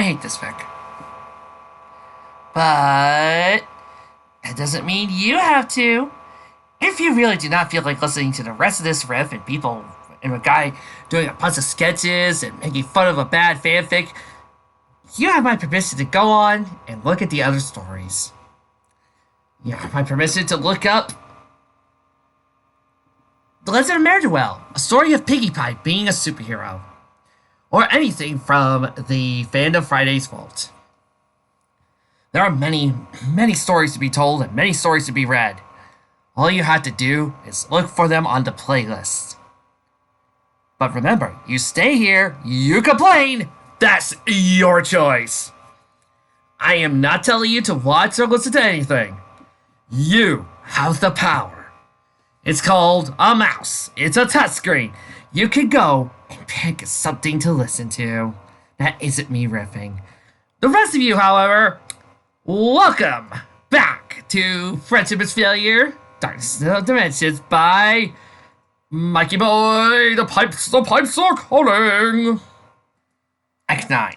I hate this fic. But that doesn't mean you have to. If you really do not feel like listening to the rest of this riff and people and a guy doing a bunch of sketches and making fun of a bad fanfic, you have my permission to go on and look at the other stories. You have my permission to look up The Legend of Ne'er-do-Well, a story of Piggy Pie being a superhero, or anything from the Fandom Fridays vault. There are many, many stories to be told and many stories to be read. All you have to do is look for them on the playlist. But remember, you stay here, you complain, that's your choice. I am not telling you to watch or listen to anything. You have the power. It's called a mouse. It's a touchscreen. You can go and pick something to listen to. That isn't me riffing. The rest of you, however, welcome back to Friendship is Failure, Darkness of Dimensions by Mikey Boy. The pipes are calling. Act 9.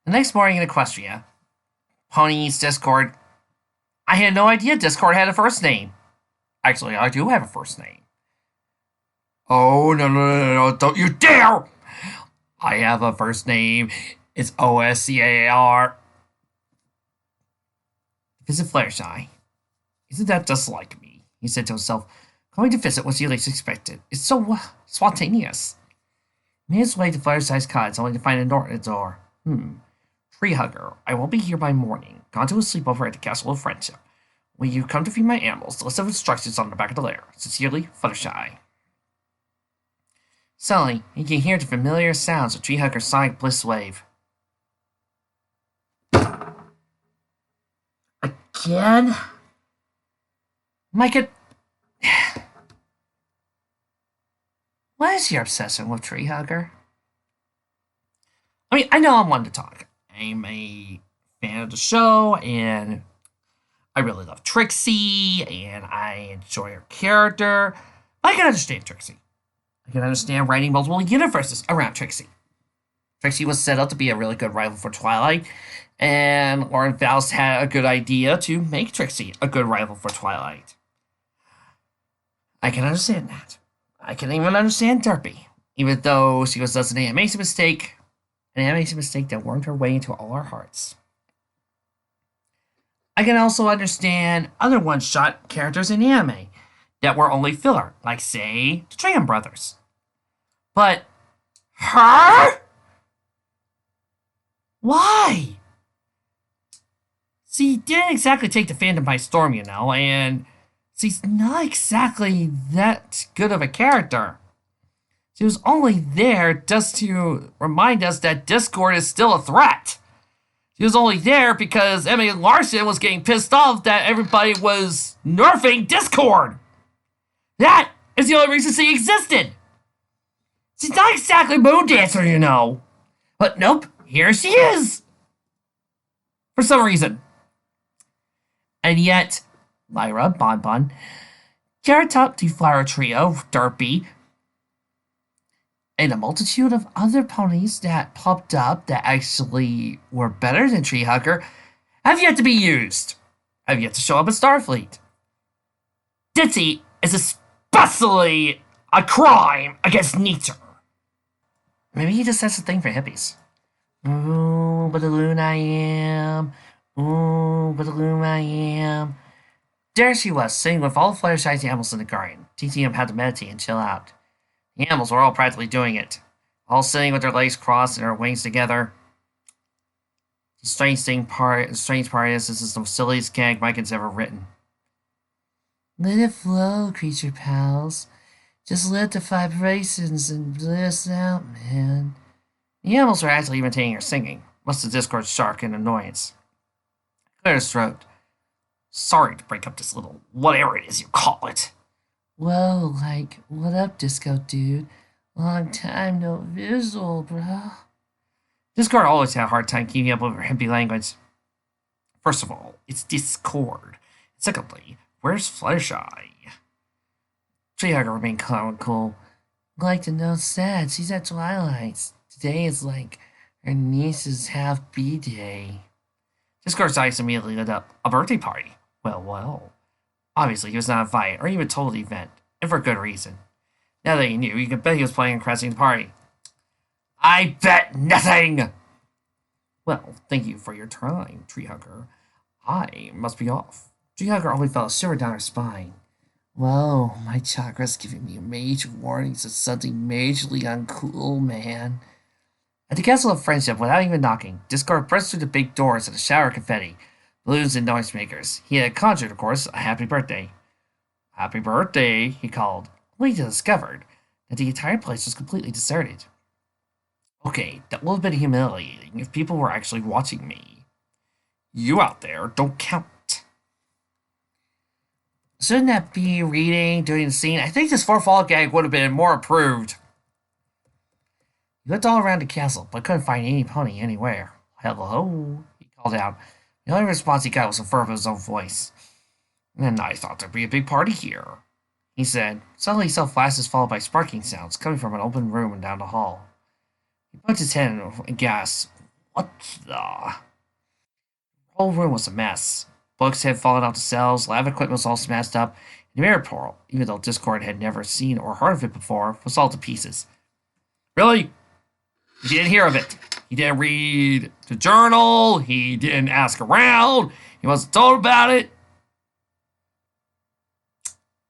The next morning in Equestria, Pony's Discord. I had no idea Discord had a first name. Actually, I do have a first name. Oh, no, don't you dare! I have a first name. It's OSCAR. Visit Fluttershy. Isn't that just like me? He said to himself. Going to visit was he least expected. It's so spontaneous. He made his way to Fluttershy's cottage only to find a door at the door. Tree Hugger. I won't be here by morning. Gone to a sleepover at the Castle of Friendship. Will you come to feed my animals? The list of instructions on the back of the lair. Sincerely, Fluttershy. Suddenly, he can hear the familiar sounds of Tree Hugger's sonic bliss wave. Again? Micah... What is your obsession with Tree Hugger? I mean, I know I'm one to talk. I'm a fan of the show, and I really love Trixie, and I enjoy her character. I can understand Trixie. I can understand writing multiple universes around Trixie. Trixie was set up to be a really good rival for Twilight, and Lauren Faust had a good idea to make Trixie a good rival for Twilight. I can understand that. I can even understand Derpy, even though she was just an animation mistake that wormed her way into all our hearts. I can also understand other one-shot characters in anime that were only filler, like, say, the Tram Brothers. But her? Why? See, didn't exactly take the fandom by storm, you know, and she's not exactly that good of a character. She was only there just to remind us that Discord is still a threat. She was only there because Emily Larson was getting pissed off that everybody was nerfing Discord. That is the only reason she existed. She's not exactly Moon Dancer, you know. But nope, here she is. For some reason. And yet, Lyra, Bonbon, Carrot Top, the Flower Trio, Derpy, and a multitude of other ponies that popped up that actually were better than Tree Hugger have yet to be used. Have yet to show up in Starfleet. Ditzy is especially a crime against nature. Maybe he just has a thing for hippies. Ooh, but a loon I am. Ooh, but a loon I am. There she was, sitting with all the Fluttershy's animals in the garden, teaching them how to meditate and chill out. The animals were all practically doing it, all sitting with their legs crossed and their wings together. The strange part is this is the silliest gag Mike has ever written. Let it flow, creature pals. Just let the vibrations and bliss out, man. The animals were actually imitating her singing, much to Discord's shock and annoyance. Cleared his throat. Sorry to break up this little whatever it is you call it. Whoa, like, what up, Disco dude? Long time no visual, bro. Discord always had a hard time keeping up with her hippie language. First of all, it's Discord. Secondly, where's Fluttershy? Tree Hugger remained calm and cool. I'd like to know sad. She's at Twilight. Today is like Her nieces have B-Day. Discord's eyes immediately lit up. A birthday party? Well, well. Obviously, he was not invited or even told the event, and for good reason. Now that he knew, you could bet he was planning on crashing the party. I bet nothing! Well, thank you for your time, Tree Hugger. I must be off. Tree Hugger only felt a shiver down her spine. Whoa, my chakra's giving me major warnings of something majorly uncool, man. At the Castle of Friendship, without even knocking, Discord pressed through the big doors and a shower of confetti, balloons, and noisemakers. He had conjured, of course, a happy birthday. Happy birthday, he called, only to discover that the entire place was completely deserted. Okay, that would have been humiliating if people were actually watching me. You out there don't count. Shouldn't that be reading, doing the scene? I think this fourth-wall gag would have been more approved. He looked all around the castle, but couldn't find any pony anywhere. Hello, he called out. The only response he got was a fur of his own voice. And I thought there'd be a big party here, he said. Suddenly he saw flashes followed by sparking sounds coming from an open room and down the hall. He put his head and gasped. What the? The whole room was a mess. Books had fallen out the shelves, lab equipment was all smashed up, and the mirror portal, even though Discord had never seen or heard of it before, was all to pieces. Really? He didn't hear of it. He didn't read the journal. He didn't ask around. He wasn't told about it.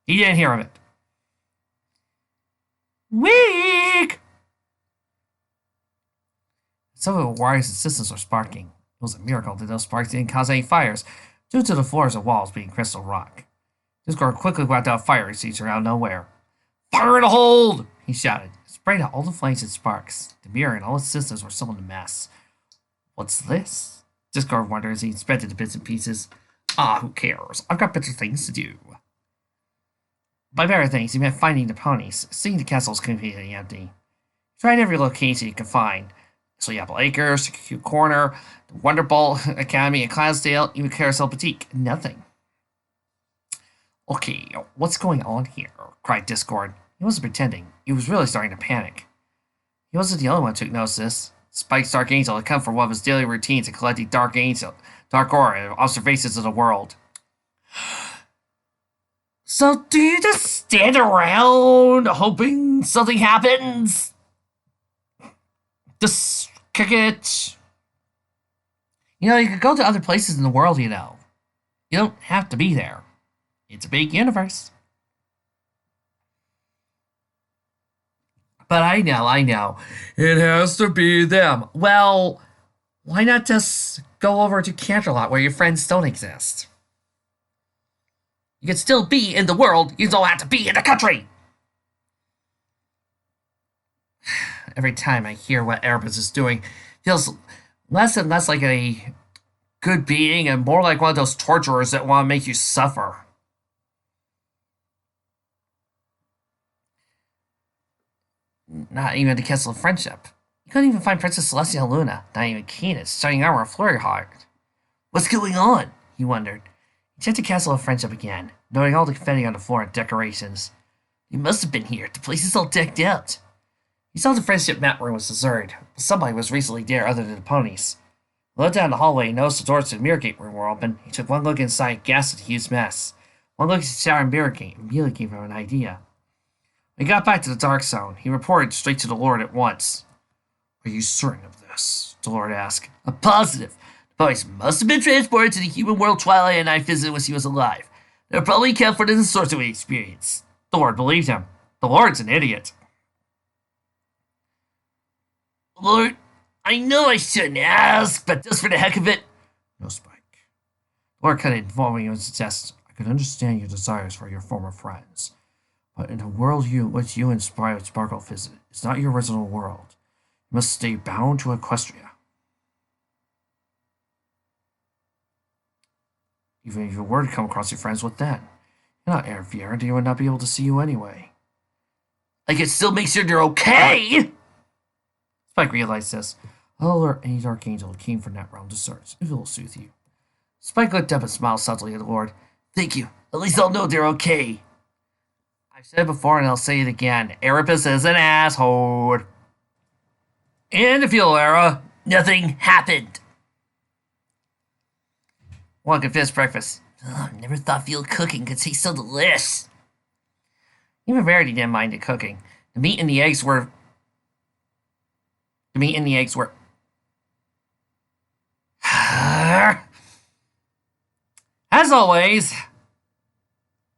He didn't hear of it. Weak! Some of the wires and systems were sparking. It was a miracle that those sparks didn't cause any fires, due to the floors and walls being crystal rock. Discord quickly whacked out fire extinguisher out of nowhere. Fire in a hold! He shouted. It sprayed out all the flames and sparks. The mirror and all its systems were still in a mess. What's this? Discord wondered as he inspected the bits and pieces. Ah, who cares? I've got better things to do. By better things, he meant finding the ponies. Seeing the castle was completely empty. He tried every location he could find. Silly Apple Acres, Cute Corner, the Wonderbolt Academy in Clydesdale, even Carousel Boutique. Nothing. Okay, what's going on here? Cried Discord. He wasn't pretending. He was really starting to panic. He wasn't the only one who took notice of this. Spike's Dark Angel had come from one of his daily routines of collecting dark aura, and observations of the world. So do you just stand around hoping something happens? Just kick it. You know, you could go to other places in the world, you know. You don't have to be there. It's a big universe. But I know. It has to be them. Well, why not just go over to Canterlot where your friends don't exist? You can still be in the world, you don't have to be in the country! Every time I hear what Erebus is doing, it feels less and less like a good being and more like one of those torturers that want to make you suffer. Not even the Castle of Friendship. You couldn't even find Princess Celestia Luna, not even Canis, shining armor, or Flurry Heart. What's going on? He wondered. He checked the Castle of Friendship again, noting all the confetti on the floor and decorations. He must have been here. The place is all decked out. He saw the Friendship map room was deserted, but somebody was recently there other than the ponies. He looked down the hallway and noticed the doors to the Mirror Gate room were open. He took one look inside, gasped at the huge mess. One look at the shower and Mirror Gate immediately gave him an idea. When he got back to the Dark Zone, he reported straight to the Lord at once. Are you certain of this? The Lord asked. I'm positive. The ponies must have been transported to the human world Twilight and I visited when she was alive. They're probably accounted for in the sorcery experience. The Lord believed him. The Lord's an idiot. Lord, I know I shouldn't ask, but just for the heck of it. No, Spike. The Lord cut it, involving him and suggested, I could understand your desires for your former friends, but in the world which you and Sparkle visited, it's not your original world. You must stay bound to Equestria. Even if you were to come across your friends, what then? You're not Air and they would not be able to see you anyway. I can still make sure they're okay! Spike realized this. I'll alert any Dark Angel who came from that realm to search, if it will soothe you. Spike looked up and smiled subtly at the Lord. Thank you. At least I'll know they're okay. I've said it before and I'll say it again. Erebus is an asshole. In the feudal era, nothing happened. One could finish breakfast. Oh, never thought veal cooking could taste so delicious. Even Verity didn't mind the cooking. The meat and the eggs were. As always,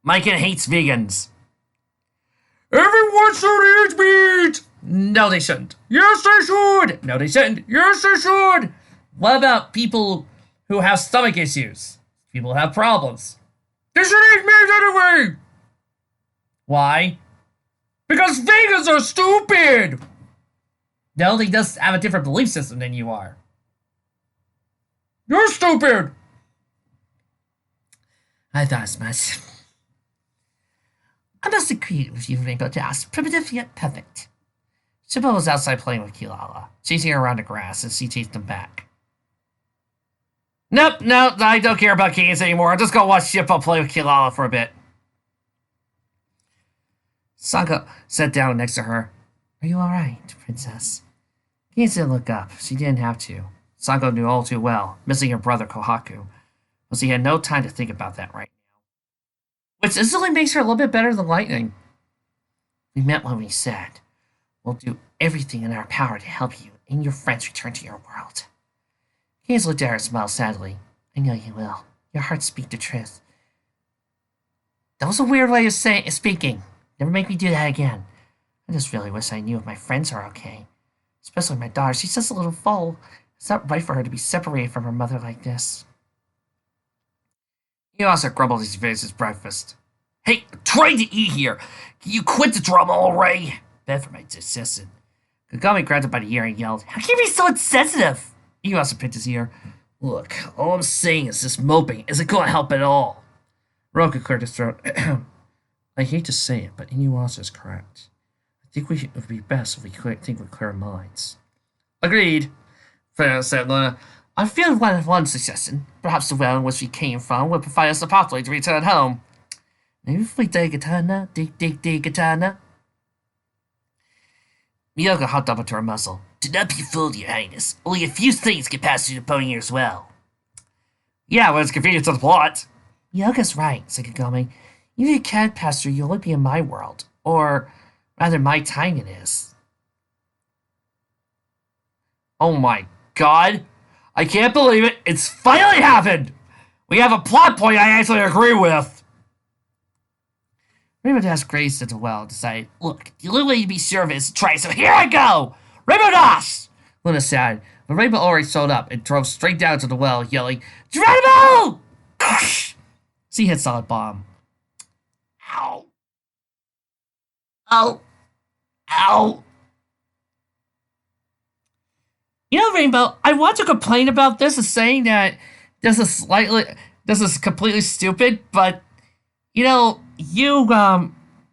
Micah hates vegans. Everyone should eat meat! No, they shouldn't. Yes, they should! No, they shouldn't. Yes, they should! What about people who have stomach issues? People who have problems. They should eat meat anyway! Why? Because vegans are stupid! No, they just have a different belief system than you are. You're stupid! I thought as much. I must agree with you, Rainbow Dash. Primitive yet perfect. Shippo was outside playing with Kilala, chasing her around the grass as she chased him back. Nope, no, I don't care about Cadence anymore. I'm just gonna watch Shippo play with Kilala for a bit. Sanko sat down next to her. Are you alright, Princess? Cadence didn't look up. She didn't have to. Sanko knew all too well, missing her brother Kohaku, but she had no time to think about that right now. Which instantly makes her a little bit better than Lightning. We meant what we said. We'll do everything in our power to help you and your friends return to your world. Cadence looked at her and smiled sadly. I know you will. Your hearts speak the truth. That was a weird way of speaking. Never make me do that again. I just really wish I knew if my friends are okay. Especially my daughter. She's just a little foal. It's not right for her to be separated from her mother like this. He also grumbled as he finished his breakfast. Hey, I'm trying to eat here. Can you quit the drama already? Bedford might insisted. Kagami grabbed him by the ear and yelled, How can you be so insensitive? He also picked his ear. Look, all I'm saying is this moping isn't going to help at all. Roka cleared his throat. I hate to say it, but Inuasa is correct. I think it would be best if we think with clear minds. Agreed, said Luna. I feel one suggestion. Perhaps the well in which we came from would provide us a pathway to return home. Maybe if we dig katana, dig katana. Miyoka hopped up into her muzzle. Do not be fooled, Your Highness. Only a few things can pass through the bone ears well. Yeah, well, it's convenient to the plot. Miyoka's right, said Kagami. Even if you can't pass through, you'll only be in my world. Or, rather, my time it is. Oh my god. I can't believe it. It's finally happened. We have a plot point I actually agree with. Rainbow Dash grazed at the well and decided, look, the only way to be sure of it is to try, so here I go! Rainbow Dash! Luna sighed, but Rainbow already showed up and drove straight down to the well, yelling, Geronimo! She hit solid bomb. Ow. Ow. Ow. You know, Rainbow, I want to complain about this as saying that this is completely stupid, but, you know, you,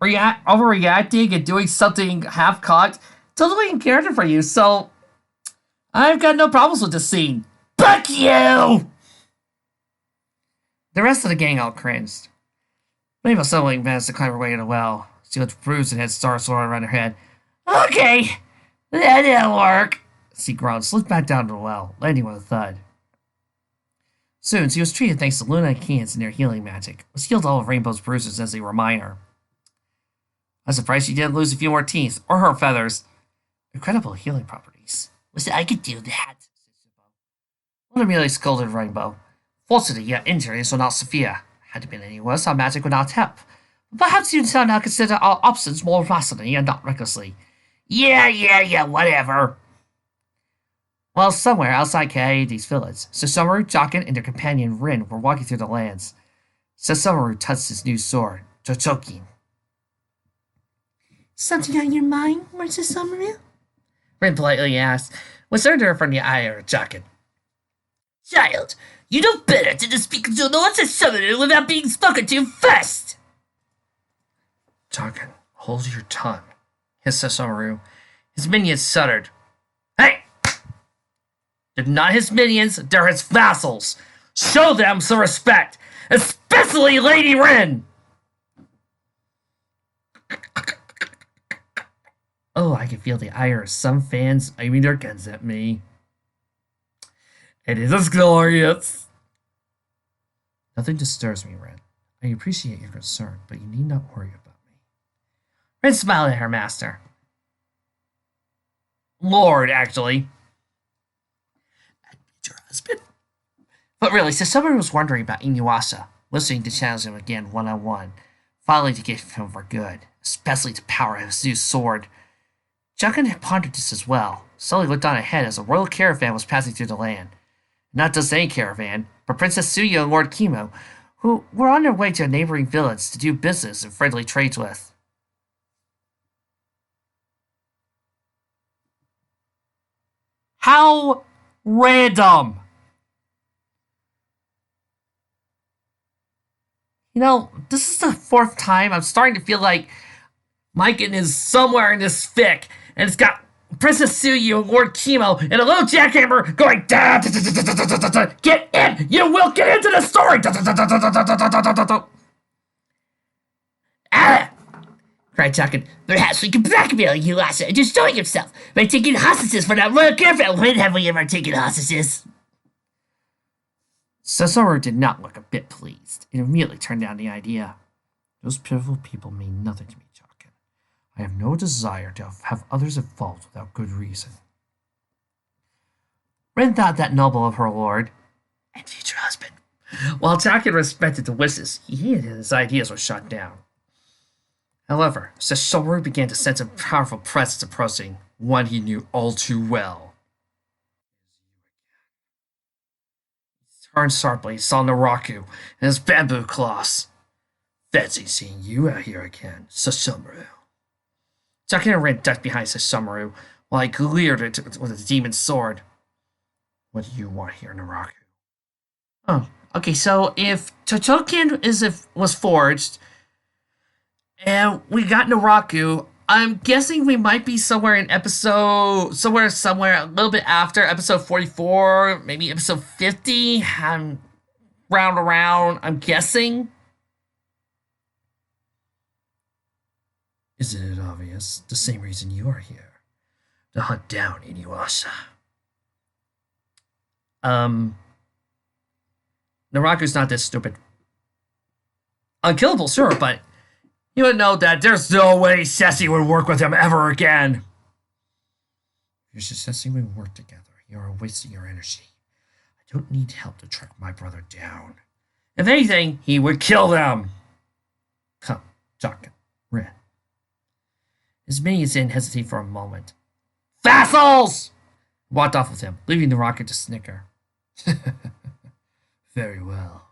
overreacting and doing something half-cocked, totally in character for you, so I've got no problems with this scene. Fuck you! The rest of the gang all cringed. Rainbow suddenly managed to climb her way to the well. She looked bruised and had stars swirling around her head. Okay, that didn't work. She groaned, slipped back down to the well, landing with a thud. Soon, she was treated thanks to Luna and Cadence and their healing magic, which healed all of Rainbow's bruises as they were minor. I'm surprised she didn't lose a few more teeth, or her feathers. Incredible healing properties. Wish I could do that, said Shippo. Luna merely scolded Rainbow. Fortunately, your injuries were not severe. Had it been any worse, our magic would not help. But perhaps you shall now consider our options more rationally and not recklessly. Yeah, whatever. Well, somewhere outside Kaede's village, Susumaru, Jokin, and their companion Rin were walking through the lands. Susumaru touched his new sword, Chochokin. Something on your mind, Lord Susumaru? Rin politely asked, which earned her from the ire of Jokin. Child, you know better than to speak to Lord Susumaru without being spoken to first! Jokin, hold your tongue, hissed Susumaru. His minions shuddered. Hey! They're not his minions, they're his vassals. Show them some respect, especially Lady Rin! Oh, I can feel the ire of some fans aiming their guns at me. It is glorious. Nothing disturbs me, Ren. I appreciate your concern, but you need not worry about me. Ren smiled at her master. Lord, actually. Your husband? But really, since someone was wondering about Inuyasha, listening to challenge him again one-on-one, finally to get him for good, especially to power his new sword, Jagan had pondered this as well. Sully looked on ahead as a royal caravan was passing through the land. Not just any caravan, but Princess Suyo and Lord Kimo, who were on their way to a neighboring village to do business and friendly trades with. How random! You know, this is the fourth time I'm starting to feel like Maiken is somewhere in this fic, and it's got Princess Suyu and Lord Kimo and a little jackhammer going da da da da da da da da. Get in! You will get into the story! Da da da da da da da da da da. Ah! Cried Chakan. Perhaps we can blackmail Yuasa into showing himself by taking hostages for that royal caravan. When have we ever taken hostages? Sasoro did not look a bit pleased and immediately turned down the idea. Those pitiful people mean nothing to me, Chakan. I have no desire to have others involved without good reason. Ren thought that noble of her lord and future husband. While Chakan respected the wishes, he hated his ideas were shot down. However, Sasoro began to sense a powerful presence approaching, one he knew all too well. He turned sharply, saw Naraku and his bamboo claws. Fancy seeing you out here again, Sasamaru. Chakan and Ren ducked behind Sasamaru while he glared with a demon's sword. What do you want here, Naraku? Oh, okay, so if Chochokin was forged, and we got Naraku, I'm guessing we might be somewhere in somewhere a little bit after episode 44, maybe episode 50. I'm around, I'm guessing. Isn't it obvious? The same reason you are here. To hunt down Inuyasha. Naraku's not this stupid. Unkillable, sure, but you would know that there's no way Ceci would work with him ever again. If you're suggesting we work together, you are wasting your energy. I don't need help to track my brother down. If anything, he would kill them. Come, Chakan, Ren. His minions didn't hesitate for a moment. Vassals! Walked off with him, leaving the rocket to snicker. Very well,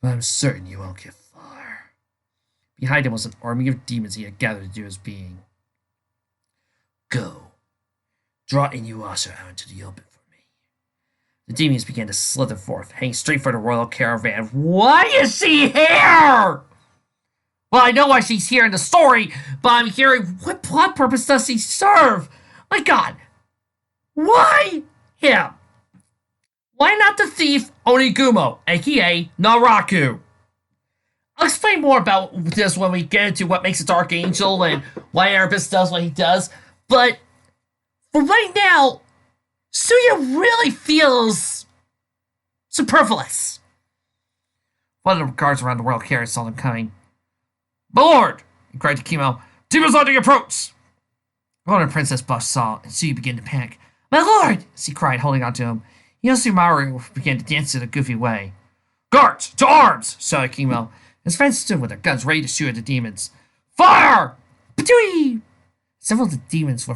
but I'm certain you won't get far. Behind him was an army of demons he had gathered to do his bidding. Go. Draw Inuyasha out into the open for me. The demons began to slither forth, heading straight for the royal caravan. Why is she here? Well, I know why she's here in the story, but I'm hearing what plot purpose does he serve? My God. Why him? Why not the thief Onigumo, aka Naraku? I'll explain more about this when we get into what makes a Dark Angel and why Erebus does what he does, but for right now, Suya really feels superfluous. One of the guards around the royal carriage saw them coming. My lord! He cried to Kimo. Demons on the approach! The golden princess Buff saw, and Suya began to panic. My lord! She cried, holding on to him. Yosumaru began to dance in a goofy way. Guards, to arms! Shouted Kimo. His friends stood with their guns ready to shoot at the demons. Fire! Patooey! Several of the demons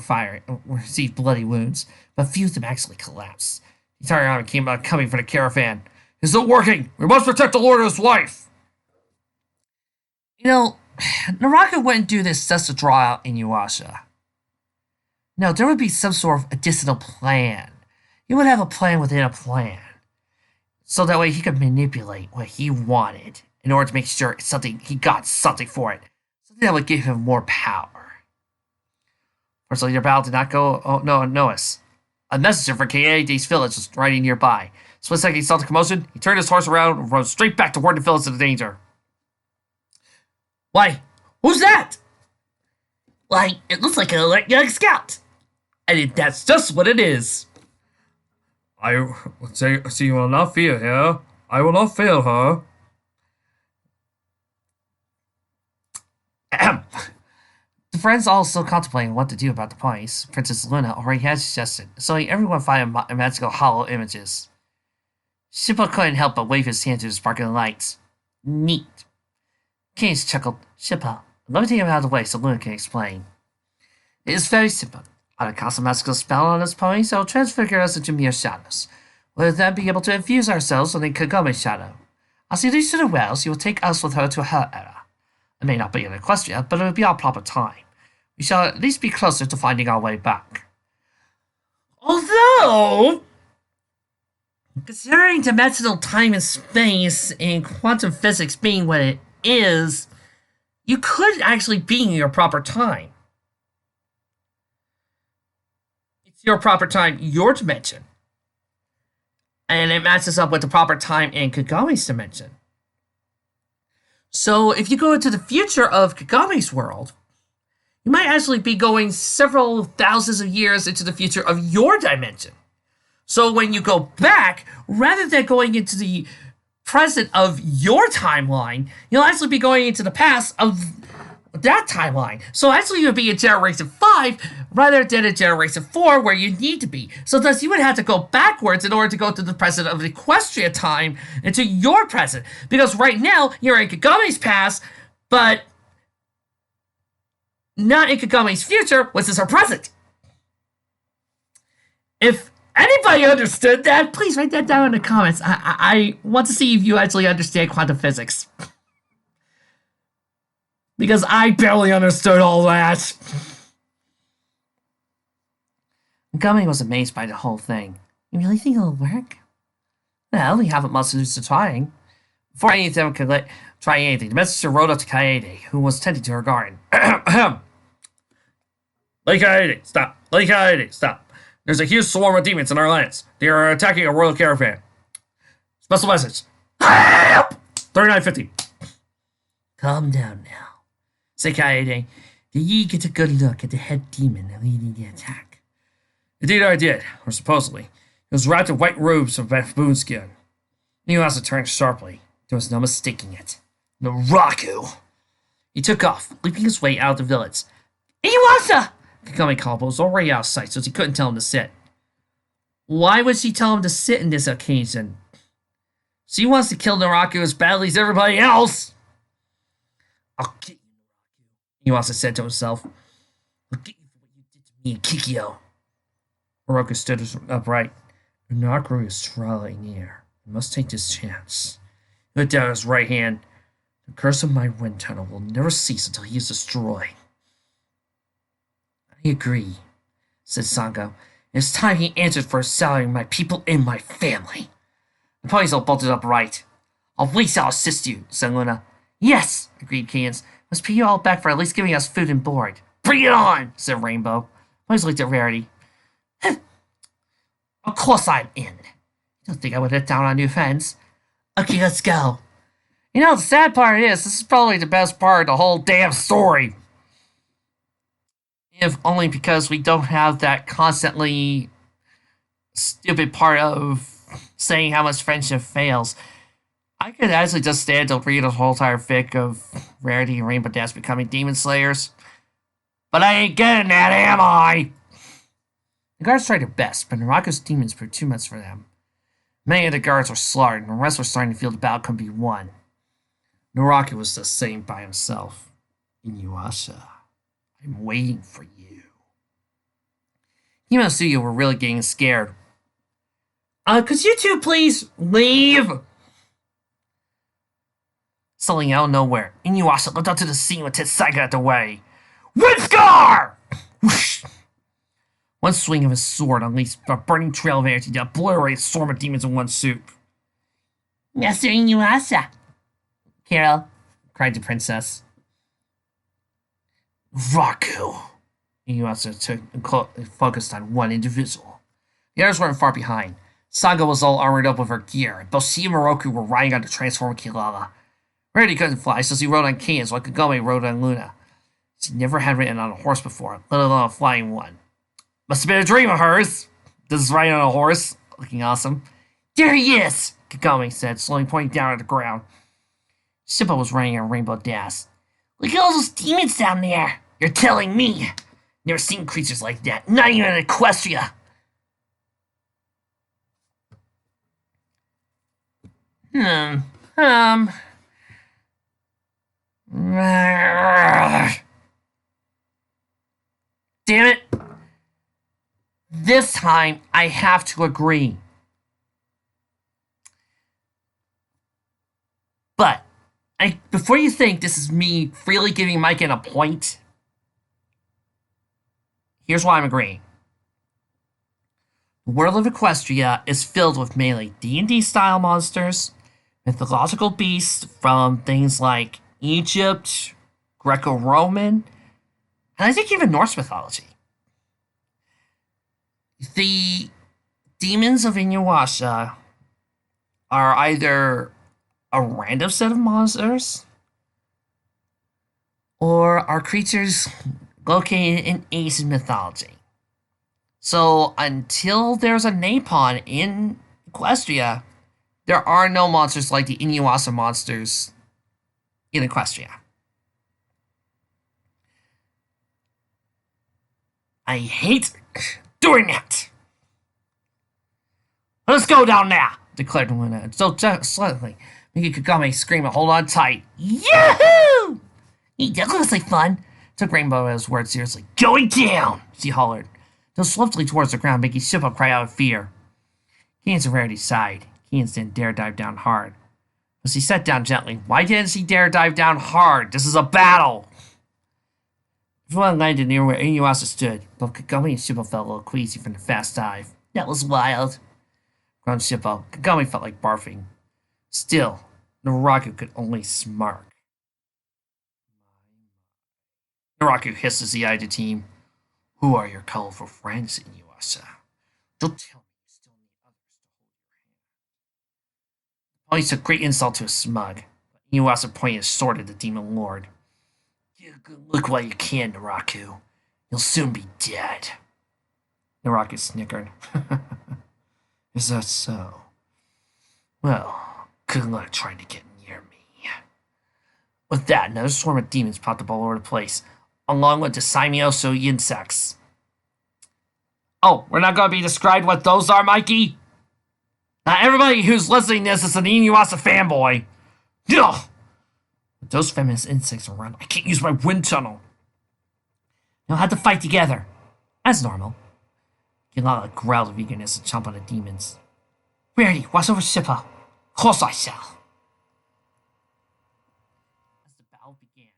received bloody wounds, but few of them actually collapsed. The entire army came out coming for the caravan. It's not working! We must protect the lord and his wife! You know, Naraku wouldn't do this just to draw out Inuyasha. No, there would be some sort of additional plan. He would have a plan within a plan. So that way he could manipulate what he wanted in order to make sure he got something for it. Something that would give him more power. Fortunately, your battle did not go unnoticed. A messenger from Kaede's village was riding nearby. Split second he saw the commotion, he turned his horse around and rode straight back to warn the village of the danger. Why, who's that? Why, it looks like a young scout. And that's just what it is. I say, so you will not fear her. I will not fail her. Ahem. The friends all still contemplating what to do about the ponies. Princess Luna already had suggested, so everyone find magical hollow images. Shippo couldn't help but wave his hand to the sparkling lights. Neat. Keynes chuckled. Shippo, let me take him out of the way so Luna can explain. It is very simple. I will cast a magical spell on this pony so it will transfigure us into mere shadows. We'll then be able to infuse ourselves in the Kagome shadow. As he leads to the wells, he will take us with her to her era. It may not be in Equestria, but it will be our proper time. We shall at least be closer to finding our way back. Although, considering dimensional time and space and quantum physics being what it is, you could actually be in your proper time. It's your proper time, your dimension. And it matches up with the proper time in Kagome's dimension. So if you go into the future of Kagome's world, you might actually be going several thousands of years into the future of your dimension. So when you go back, rather than going into the present of your timeline, you'll actually be going into the past of that timeline. So actually you'll be in Generation 5 rather than in Generation 4 where you need to be. So thus you would have to go backwards in order to go to the present of Equestria time into your present. Because right now you're in Kagome's past, but not in Kagome's future, which is her present. If anybody understood that, please write that down in the comments. I want to see if you actually understand quantum physics. Because I barely understood all that. Kagome was amazed by the whole thing. You really think it'll work? Well, we haven't much to lose to trying. Before any of them could try anything, the messenger rode up to Kaede, who was tending to her garden. Lady Kaede, stop. Lady Kaede, stop. There's a huge swarm of demons in our lands. They are attacking a royal caravan. Special message. Help! 3950. Calm down now. Said Kaede. Did ye get a good look at the head demon leading the attack? Indeed I did, or supposedly. He was wrapped in white robes of baboon skin. Inuyasha turned sharply. There was no mistaking it. Naraku! He took off, leaping his way out of the village. Inuyasha! Kagome called, but was already out of sight, so he couldn't tell him to sit. Why would she tell him to sit in this occasion? She wants to kill Naraku as badly as everybody else! I'll get you, Naraku, Inuyasha said to himself. I'll get you for what you did to me and Kikyo. Oroku stood upright. Naraku is drawing near. I must take this chance. He let down his right hand. The curse of my wind tunnel will never cease until he is destroyed. I agree, said Sango. It's time he answered for assailing my people and my family. The ponies all bolted upright. At least I'll assist you, said Luna. Yes, agreed Keynes. Must pay you all back for at least giving us food and board. Bring it on, said Rainbow. Ponies looked at Rarity. Of course I'm in. You don't think I would let down on new friends? Okay, let's go. You know, the sad part is, this is probably the best part of the whole damn story. If only because we don't have that constantly stupid part of saying how much friendship fails. I could actually just stand to read a whole entire fic of Rarity and Rainbow Dash becoming demon slayers. But I ain't getting that, am I? The guards tried their best, but Naraku's demons proved too much for them. Many of the guards were slaughtered, and the rest were starting to feel the battle couldn't be won. Naraku was just saying by himself, Inuyasha, I'm waiting for you. Hime and Suyu were really getting scared. Could you two please leave? Suddenly out of nowhere, Inuyasha looked up to the scene with Tetsuga at the way. Windscar! Whoosh! One swing of his sword unleashed a burning trail of energy that obliterated a swarm of demons in one swoop. Master Inuyasha! Carol, cried the princess. Raku! Inuyasha focused on one individual. The others weren't far behind. Saga was all armored up with her gear, and both she and Moroku were riding on the transformer Kilala. Rarity couldn't fly, so she rode on Keynes while Kagome rode on Luna. She never had ridden on a horse before, let alone a flying one. Must have been a dream of hers. This is riding on a horse. looking awesome. There he is, Kagome said, slowly pointing down at the ground. Shippo was running on Rainbow Dash. Look at all those demons down there. You're telling me. Never seen creatures like that. Not even in Equestria. Hmm. Damn it. This time, I have to agree. But, before you think this is me freely giving Mike a point, here's why I'm agreeing. The world of Equestria is filled with mainly D&D style monsters, mythological beasts from things like Egypt, Greco-Roman, and I think even Norse mythology. The demons of Inuyasha are either a random set of monsters or are creatures located in Asian mythology. So until there's a Napon in Equestria, there are no monsters like the Inuyasha monsters in Equestria. I hate doing that. Let's go down now, declared Luna. So suddenly, Miki Kagame screamed, hold on tight. Yahoo! That looks like fun. Took Rainbow his words seriously. Going down, she hollered. Though swiftly towards the ground, making Shippo cry out in fear. Keen's Rarity sighed. Keen's didn't dare dive down hard. But she sat down gently. Why didn't she dare dive down hard? This is a battle! Everyone landed near where Inuyasha stood. Both Kagome and Shippo felt a little queasy from the fast dive. That was wild, groaned Shippo. Kagome felt like barfing. Still, Naraku could only smirk. Naraku hissed as he eyed the team. Who are your colorful friends, Inuyasha? Don't tell me you still need others to hold your hand. The ponies took great insult to a smug. Inuyasha pointed his sword at the demon lord. Look while you can, Naraku. You'll soon be dead. Naraku snickered. Is that so? Well, good luck trying to get near me. With that, another swarm of demons popped up all over the place, along with the Simioso insects. Oh, we're not going to be described what those are, Mikey? Not everybody who's listening to this is an Inuyasha fanboy. Ugh! With those feminist insects around, I can't use my wind tunnel. You'll have to fight together. As normal. Kilala growled with eagerness and chomped on the demons. Rarity, watch over Shippo. Of course I shall. As the battle began,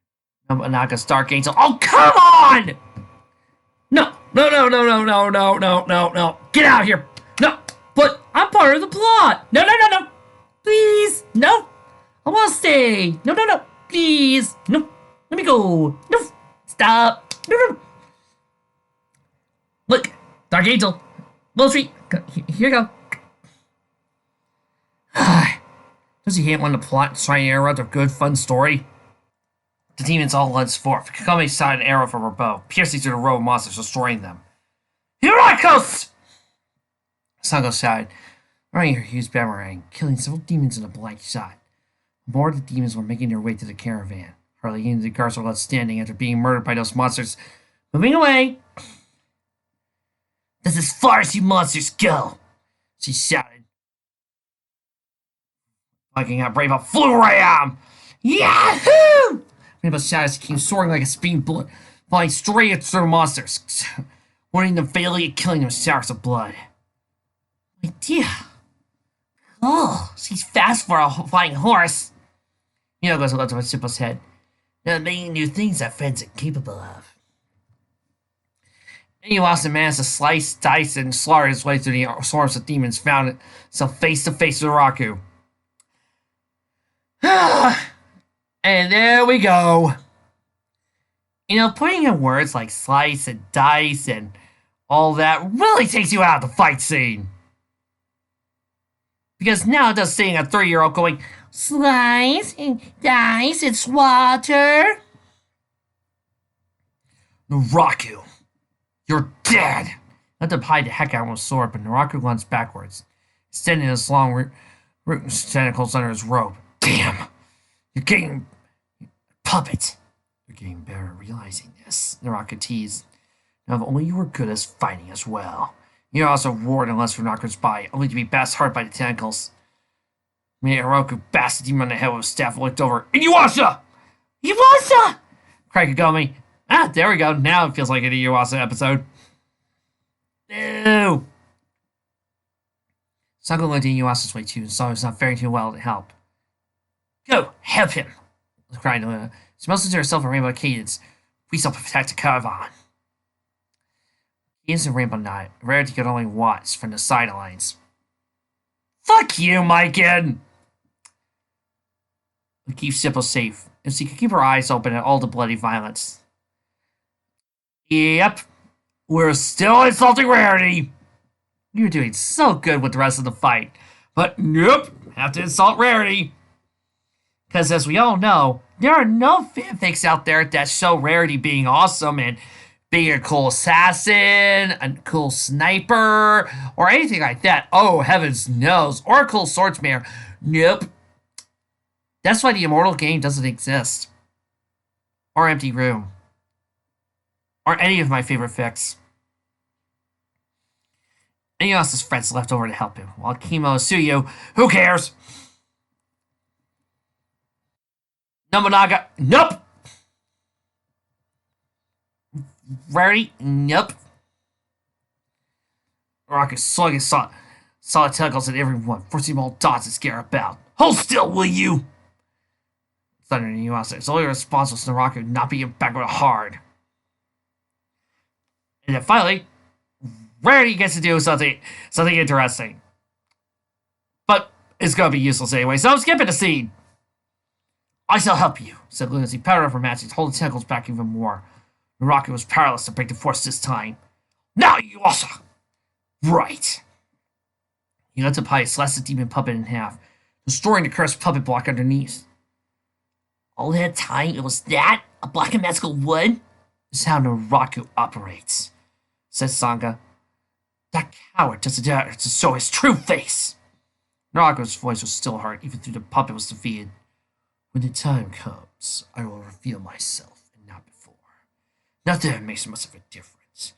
Nobunaga's Dark Angel. Oh, come on! No. Get out of here. No, but I'm part of the plot. No. Please, no. I want to stay. No. Please, no. Let me go. No, stop. No. Look, Dark Angel. Little treat. Here you go. Does he hate when the plot is trying to interrupt a good, fun story? The demons all lunged forth. Kagome shot an arrow from her bow, piercing through the row of monsters, destroying them. Heroicos! Sango shouted, running her huge boomerang, killing several demons in a blank shot. More of the demons were making their way to the caravan. Hardly any of the guards were left standing after being murdered by those monsters. Moving away! That's as far as you monsters go! She shouted. Fucking out brave, how flew I am! Yahoo! Rainbow shadows came soaring like a speeding bullet, flying straight at the monsters, warning them fatally and killing them with showers of blood. My dear. Oh, she's fast for a flying horse. Goes above Shippo's head. There many new things that friends are capable of. Inuyasha managed to slice, dice, and slaughter his way through the swarms of demons, found himself face to face with Raku. And there we go. Putting in words like slice and dice and all that really takes you out of the fight scene. Because now it does seeing a 3-year-old going, slice and dice, it's water. Naraku, you're dead. Let them hide the heck out of his sword, but Naraku lunged backwards. extending his long roots tentacles under his robe. Damn! You're getting puppet. You're getting better at realizing this, Naraka teased. Now, if only you were good as fighting as well. You also roared unless Runaka's by, only to be bashed hard by the tentacles. Miyaroku bashed the demon on the head with his staff and looked over. Inuwasha! Inuwasha! cried Kagome. Ah, there we go. Now it feels like an Inuwasha episode. Ew! Sango looked at Inuwasha's way too and saw he was not faring too well to help. Go, help him! Cried Luna. She mustered to herself a rainbow cadence. We shall protect the caravan. Cadence and rainbow night. Rarity could only watch from the sidelines. Fuck you, Maiken! To keep Sippo safe, and she could keep her eyes open at all the bloody violence. Yep, we're still insulting Rarity! You're doing so good with the rest of the fight, but nope, have to insult Rarity. Because as we all know, there are no fanfics out there that show Rarity being awesome and being a cool assassin, a cool sniper, or anything like that. Oh, heavens knows. Or a cool swordsman. Nope. That's why the Immortal game doesn't exist. Or Empty Room. Or any of my favorite fics. Anyone else's friends left over to help him. While Kimo and Suyu, who cares? Nobunaga, nope! Rarity, nope. Rocket slung his solid tentacles at everyone, forcing them all dodge and scare about. Hold still, will you? Thunder and Yuasa. His only response was to Rocket not being backward hard. And then finally, Rarity gets to do something interesting. But it's gonna be useless anyway, so I'm skipping the scene. I shall help you, said Luna as he powered up her magic to hold the tentacles back even more. The rocket was powerless to break the force this time. Now you also! Right. He lets up high, slashed the demon puppet in half, destroying the cursed puppet block underneath. All that time it was that? A block of magical wood? This is how Naraku operates, said Sangha. That coward doesn't dare to show his true face. Naraku's voice was still hard, even though the puppet was defeated. When the time comes, I will reveal myself, and not before. Not that it makes much of a difference.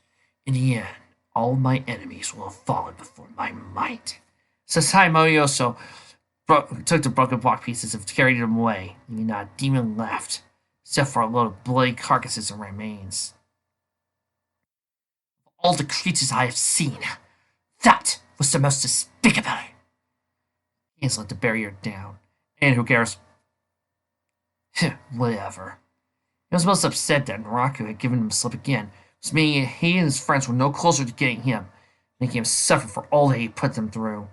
In the end, all my enemies will have fallen before my might. Sasai Moyoso took the broken block pieces and carried them away, leaving not a demon left, except for a load of bloody carcasses and remains. Of all the creatures I have seen, that was the most despicable. He has let the barrier down, and who cares? Whatever. He was most upset that Naraku had given him a slip again, which meaning he and his friends were no closer to getting him, making him suffer for all that he put them through.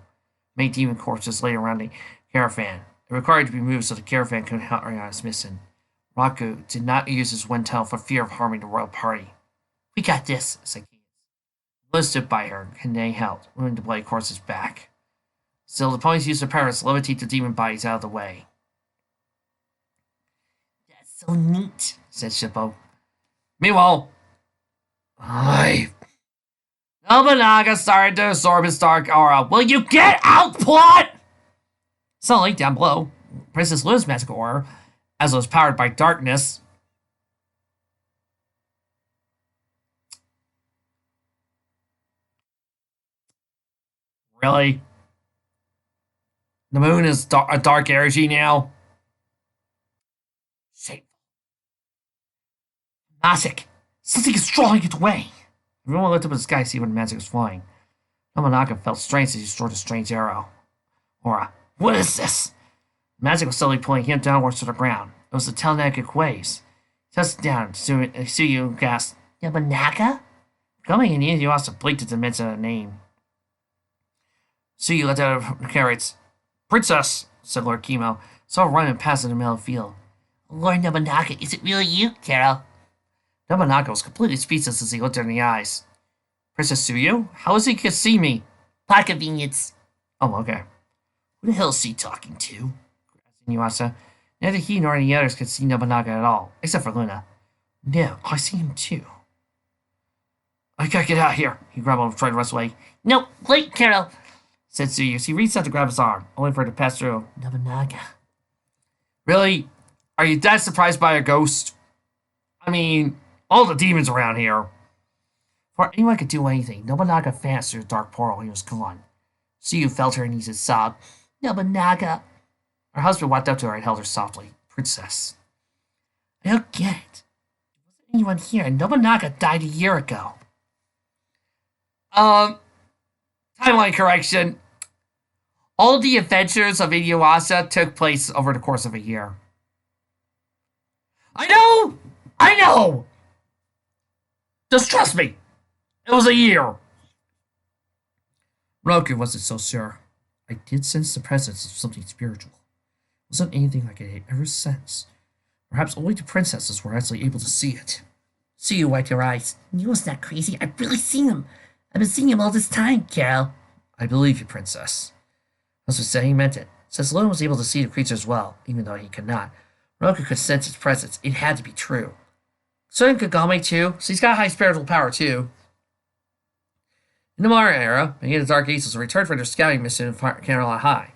Many demon corpses lay around the caravan. It required to be moved so the caravan couldn't hurry on its mission. Naraku did not use his wind tunnel for fear of harming the royal party. We got this, said Keith. Liz stood by her, and they helped, moving the bloody corpses back. Still, the ponies used their powers to levitate the demon bodies out of the way. So neat, said Shippo. Meanwhile, Nobunaga started to absorb his dark aura. Will you get out, plot? Suddenly, down below, Princess Luna's magical aura, as it was powered by darkness, really? The moon is a dark energy now? Shameful. Magic! Something is drawing it away! Everyone looked up at the sky to see where the magic was flying. Nobunaga felt strange as he stored a strange arrow. Aura, what is this? The magic was slowly pulling him downwards to the ground. It was the telekinetic waves. He touched down, Suyu gasped, Nobunaga? Coming in easy, you also blinked at the mention of the name. Suyu let out her carrots. Princess, said Lord Kimo, saw her running past in the middle of the field. Lord Nobunaga, is it really you, Carol? Nobunaga was completely speechless as he looked her in the eyes. Princess Suyu? How is he can see me? Plot convenience. Oh, okay. Who the hell is she talking to? asked Inuasa. Neither he nor any others could see Nobunaga at all, except for Luna. No, I see him too. I gotta get out of here, he grumbled and tried to rush away. No, wait, Carol. said Tsuyu as he reached out to grab his arm, only for it to pass through. Nobunaga. Really? Are you that surprised by a ghost? I mean, all the demons around here. Before anyone could do anything, Nobunaga vanished through the dark portal and he was gone. Tsuyu felt her knees and sobbed, Nobunaga. Her husband walked up to her and held her softly. Princess. I don't get it. There wasn't anyone here, and Nobunaga died a year ago. Timeline correction. All the adventures of Inuyasha took place over the course of a year. I know! I know! Just trust me. It was a year. Roku wasn't so sure. I did sense the presence of something spiritual. It wasn't anything like I had ever sensed. Perhaps only the princesses were actually able to see it. See you wipe your eyes. You was not crazy. I've really seen him. I've been seeing him all this time, Carol. I believe you, princess. Husband said he meant it. Since Luna was able to see the creature as well, even though he could not, Roku could sense its presence. It had to be true. Certain Kagame too, so he's got high spiritual power too. In the modern era, many of the Dark Angels returned from their scouting mission in Carolina High.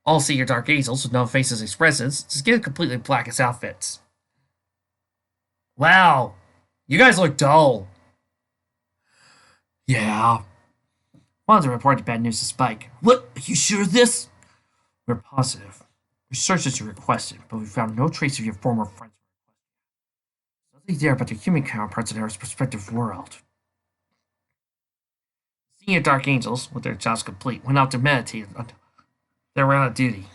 All senior Dark Angels with no faces expressions, just get completely black as outfits. Wow, you guys look dull. Yeah. Wanted to report the bad news to Spike. What? Are you sure of this? We're positive. We searched as you requested, but we found no trace of your former friends. Nothing there but the human counterparts in our respective world. Senior Dark Angels, with their jobs complete, went out to meditate until they were out of duty.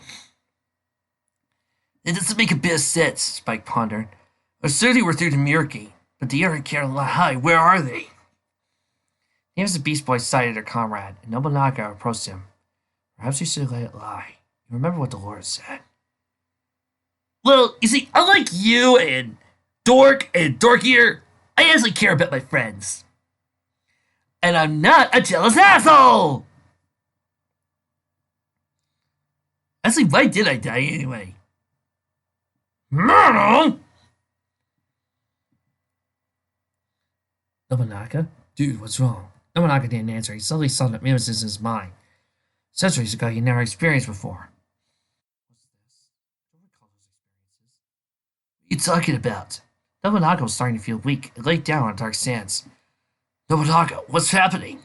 It doesn't make a bit of sense, Spike pondered. Certainly we're through the Mirror Gate, but the other Carolina High, where are they? The names of Beast Boy sighted their comrade, and Nobunaga approached him. Perhaps you should let it lie. You remember what the Lord said. Well, you see, unlike you and Dork and Dorkier, I actually care about my friends. And I'm not a jealous asshole! Actually, why did I die anyway? No! Nobunaga? Dude, what's wrong? Nobunaga didn't answer. He suddenly saw that images in his mind. Centuries ago, he never experienced before. What's this? I don't recall those experiences. What are you talking about? Nobunaga was starting to feel weak and laid down on dark sands. Nobunaga, what's happening?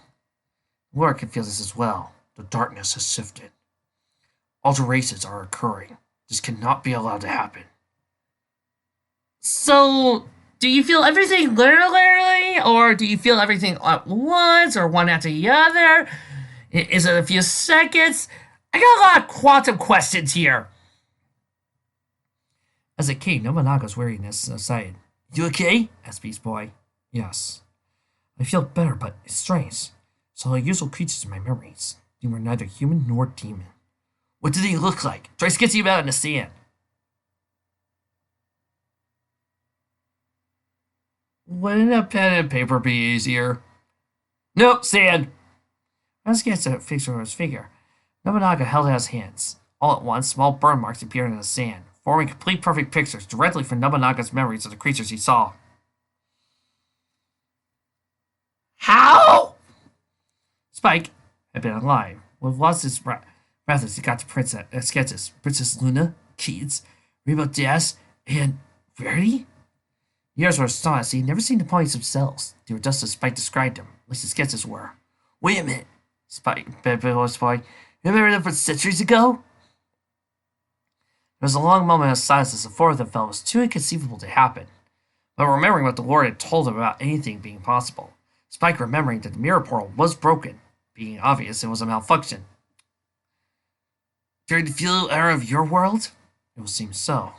Laura can feel this as well. The darkness has shifted. Alterations are occurring. This cannot be allowed to happen. So, do you feel everything literally, or do you feel everything at once, or one after the other? Is it a few seconds? I got a lot of quantum questions here. As a king, Nobunaga's weariness subsided. You okay? Asked Beast Boy. Yes. I feel better, but it's strange. Saw the usual creatures in my memories. They were neither human nor demon. What did they look like? Try sketching them out in the sand. Wouldn't a pen and paper be easier? Nope, sand. As he gets a fixture of his figure, Nobunaga held out his hands. All at once, small burn marks appeared in the sand, forming complete perfect pictures directly from Nobunaga's memories of the creatures he saw. How? Spike had been alive. With lost his breath as he got to sketches. Princess Luna, Kids, Rainbow Dash, and Verity? Years were astonished. He had never seen the ponies themselves. They were just as Spike described them, at least the sketches were. Wait a minute, Spike, bad voice boy. Remember them from centuries ago? There was a long moment of silence as the four of them felt it was too inconceivable to happen. But remembering what the Lord had told them about anything being possible, Spike remembering that the mirror portal was broken, being obvious it was a malfunction. During the feudal era of your world? It would seem so.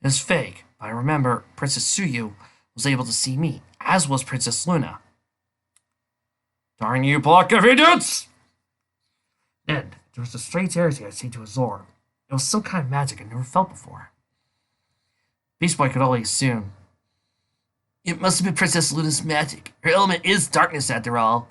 It was vague, but I remember Princess Tsuyu was able to see me, as was Princess Luna. Darn you, block of idiots! Then, there was a strange energy I seemed to absorb. It was some kind of magic I never felt before. Beast Boy could only assume. It must have been Princess Luna's magic. Her element is darkness, after all.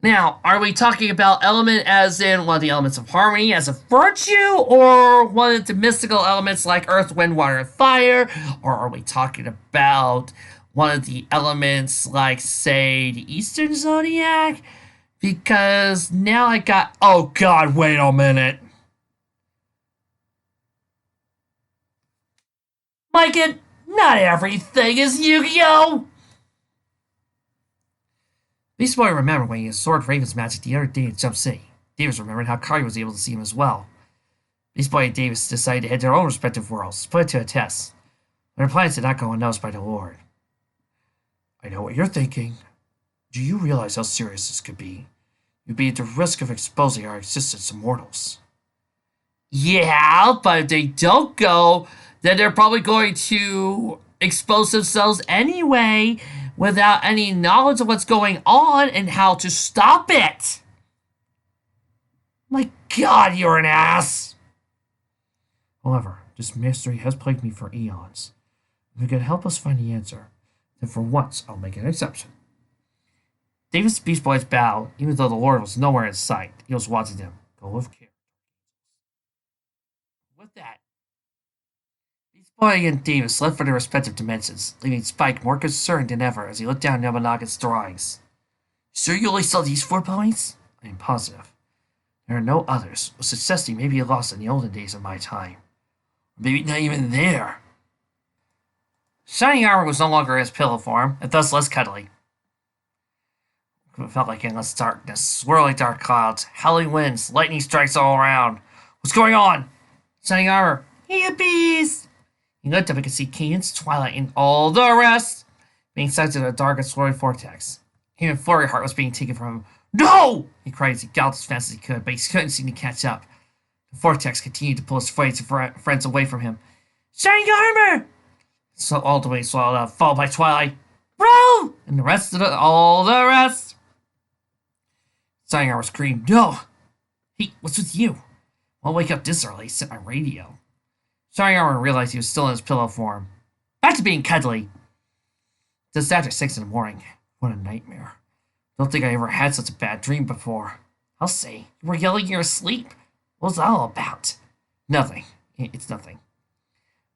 Now, are we talking about element as in one of the elements of harmony as a virtue, or one of the mystical elements like earth, wind, water, and fire? Or are we talking about one of the elements like, say, the Eastern Zodiac Because now I got. Oh god, wait a minute. Micah, not everything is Yu-Gi-Oh! Beast Boy remembered when he absorbed Raven's magic the other day in Jump City. Davis remembered how Kari was able to see him as well. Beast Boy and Davis decided to head to their own respective worlds, put it to a test. Their plans did not go unnoticed by the Lord. I know what you're thinking. Do you realize how serious this could be? You'd be at the risk of exposing our existence to mortals. Yeah, but if they don't go, then they're probably going to expose themselves anyway without any knowledge of what's going on and how to stop it. My god, you're an ass! However, this mystery has plagued me for eons. If you can help us find the answer, then for once I'll make an exception. Davis Beast Boy's bowed, even though the Lord was nowhere in sight. He was watching them. Go with care. With that, Beast Boy and Davis left for their respective dimensions, leaving Spike more concerned than ever as he looked down Yamanagi's drawings. Sure you only saw these 4 points? I am positive. There are no others, which suggests he may be lost in the olden days of my time. Or maybe not even there. Shining armor was no longer his pillow form, and thus less cuddly. It felt like endless darkness, swirling dark clouds, howling winds, lightning strikes all around. What's going on? Shining armor. Yippies! He looked up and could see Cadence, Twilight, and all the rest being sucked into a dark and swirling vortex. Even Flurry Heart was being taken from him. No! He cried as he galloped as fast as he could, but he couldn't seem to catch up. The vortex continued to pull his friends away from him. Shining armor! So all the way swallowed up, followed by Twilight. Bro! And the rest of all the rest. Shining armor screamed, no! Hey, what's with you? I'll wake up this early, set my radio. Shining armor realized he was still in his pillow form. Back to being cuddly. Just after 6 in the morning. What a nightmare. Don't think I ever had such a bad dream before. I'll say, you were yelling in your sleep. What was that all about? Nothing. It's nothing.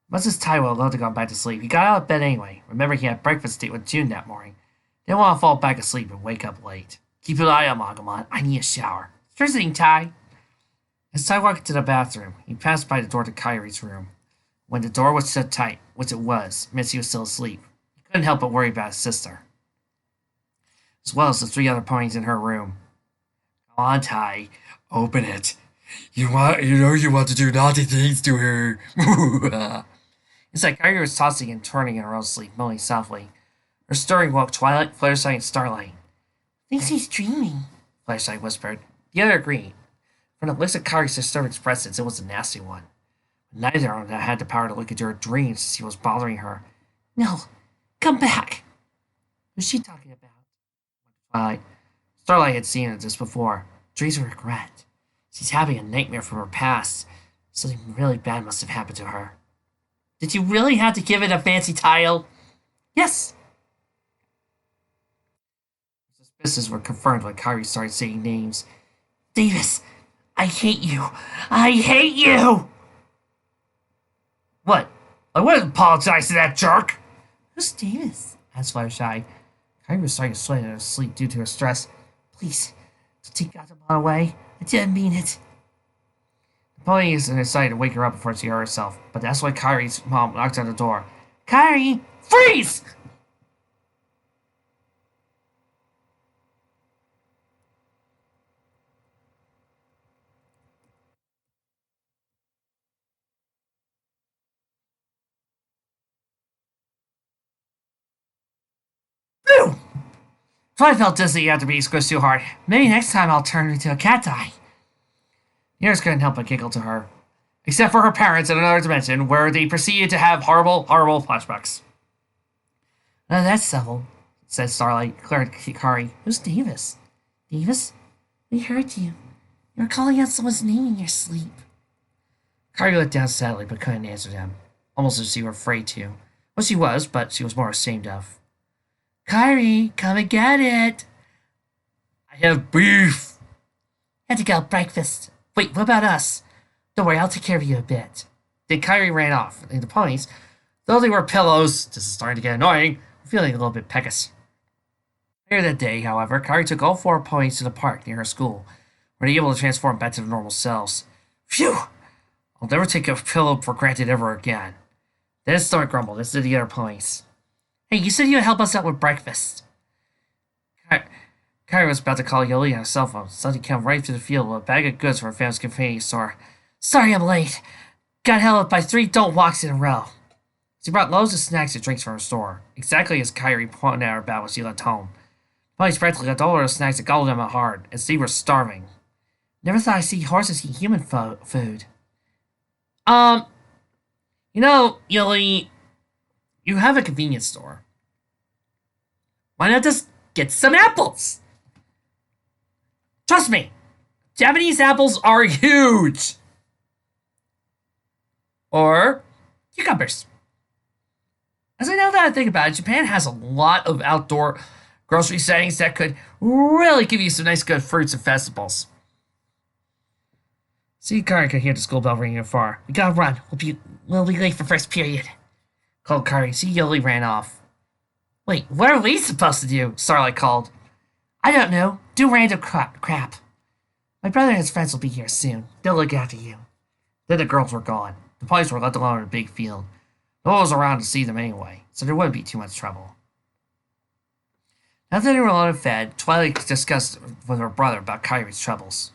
Much as Taiwo loved to go back to sleep, he got out of bed anyway. Remember, he had breakfast date with June that morning. Didn't want to fall back asleep and wake up late. Keep an eye on Magamon. I need a shower. Sure thing, Tai. As Tai walked into the bathroom, he passed by the door to Kairi's room. When the door was shut tight, which it was, Missy was still asleep. He couldn't help but worry about his sister, as well as the 3 other ponies in her room. Come on, Tai. Open it. You know you want to do naughty things to her. It's like Kairi was tossing and turning in her own sleep, moaning softly. Her stirring woke Twilight, Fluttershy, and Starlight. Thinks he's dreaming, Fluttershy whispered. The other agreed. From the looks of Kairi's disturbed expressions, it was a nasty one. But neither of them had the power to look into her dreams to see what was bothering her. No, come back. Who's she talking about? Twilight. Starlight had seen this before. Dreams of regret. She's having a nightmare from her past. Something really bad must have happened to her. Did you really have to give it a fancy title? Yes. Suspicions were confirmed when Kairi started saying names. Davis, I hate you. I hate you! What? I wouldn't apologize to that jerk! Who's Davis? Asked Fluttershy. Kairi was starting to sweat in her sleep due to her stress. Please, don't take Gatomon away. I didn't mean it. The pony decided to wake her up before she hurt herself, but that's why Kairi's mom knocked on the door. Kairi, freeze! Boo! I felt dizzy after being squished too hard. Maybe next time I'll turn into a cat eye. The others couldn't help but giggle to her, except for her parents in another dimension, where they proceeded to have horrible, horrible flashbacks. That's civil, said Starlight, glared at Kairi. Who's Davis? Davis? We heard you. You were calling out someone's name in your sleep. Kairi looked down sadly, but couldn't answer them, almost as if she were afraid to. Well, she was, but she was more ashamed of. Kairi, come and get it! I have beef! Had to go breakfast. Wait, what about us? Don't worry, I'll take care of you a bit. Then Kairi ran off, and the ponies, though they were pillows, this is starting to get annoying, were feeling a little bit peckish. Later that day, however, Kari took all 4 ponies to the park near her school, where they were able to transform back to their normal selves. Phew! I'll never take a pillow for granted ever again. Then Storm grumbled as did the other ponies. Hey, you said you'd help us out with breakfast. Kari was about to call Yoli on her cell phone, suddenly came right to the field with a bag of goods from her family's convenience store. Sorry I'm late. Got held up by 3 adult walks in a row. She brought loads of snacks and drinks from her store, exactly as Kyrie pointed out about when she left home. The ponies practically got all of the snacks that gobbled them out hard, as they were starving. Never thought I'd see horses eat human food. Yoli, you have a convenience store. Why not just get some apples? Trust me, Japanese apples are huge. Or cucumbers. As I know that I think about it, Japan has a lot of outdoor grocery settings that could really give you some nice good fruits and vegetables. See, Kari could hear the school bell ringing afar. We gotta run. We'll be late for first period. Called Kari. See, Yoli ran off. Wait, what are we supposed to do? Starlight called. I don't know. Do random crap. My brother and his friends will be here soon. They'll look after you. Then the girls were gone. The ponies were left alone in a big field. No one was around to see them anyway, so there wouldn't be too much trouble. Now that they were alone and fed, Twilight discussed with her brother about Kyrie's troubles.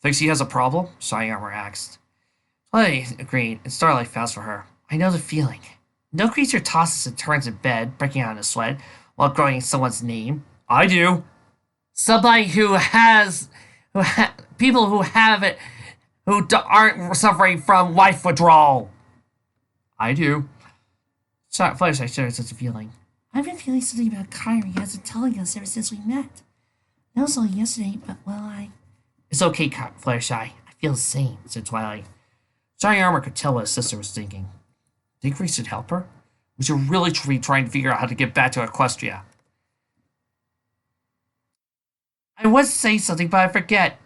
Thinks he has a problem? Shining Armor asked. Twilight agreed, and Starlight fouls for her. I know the feeling. No creature tosses and turns in bed, breaking out in a sweat, while growing someone's name. I do. Somebody people who have it, who aren't suffering from life withdrawal. I do. Fluttershy shared such a feeling. I've been feeling something about Kyrie has been telling us ever since we met. That was only yesterday, but It's okay, Fluttershy. I feel the same, said Twilight. Shining Armor could tell what his sister was thinking. Think we should help her? We should really be trying to figure out how to get back to Equestria. I would say something, but I forget.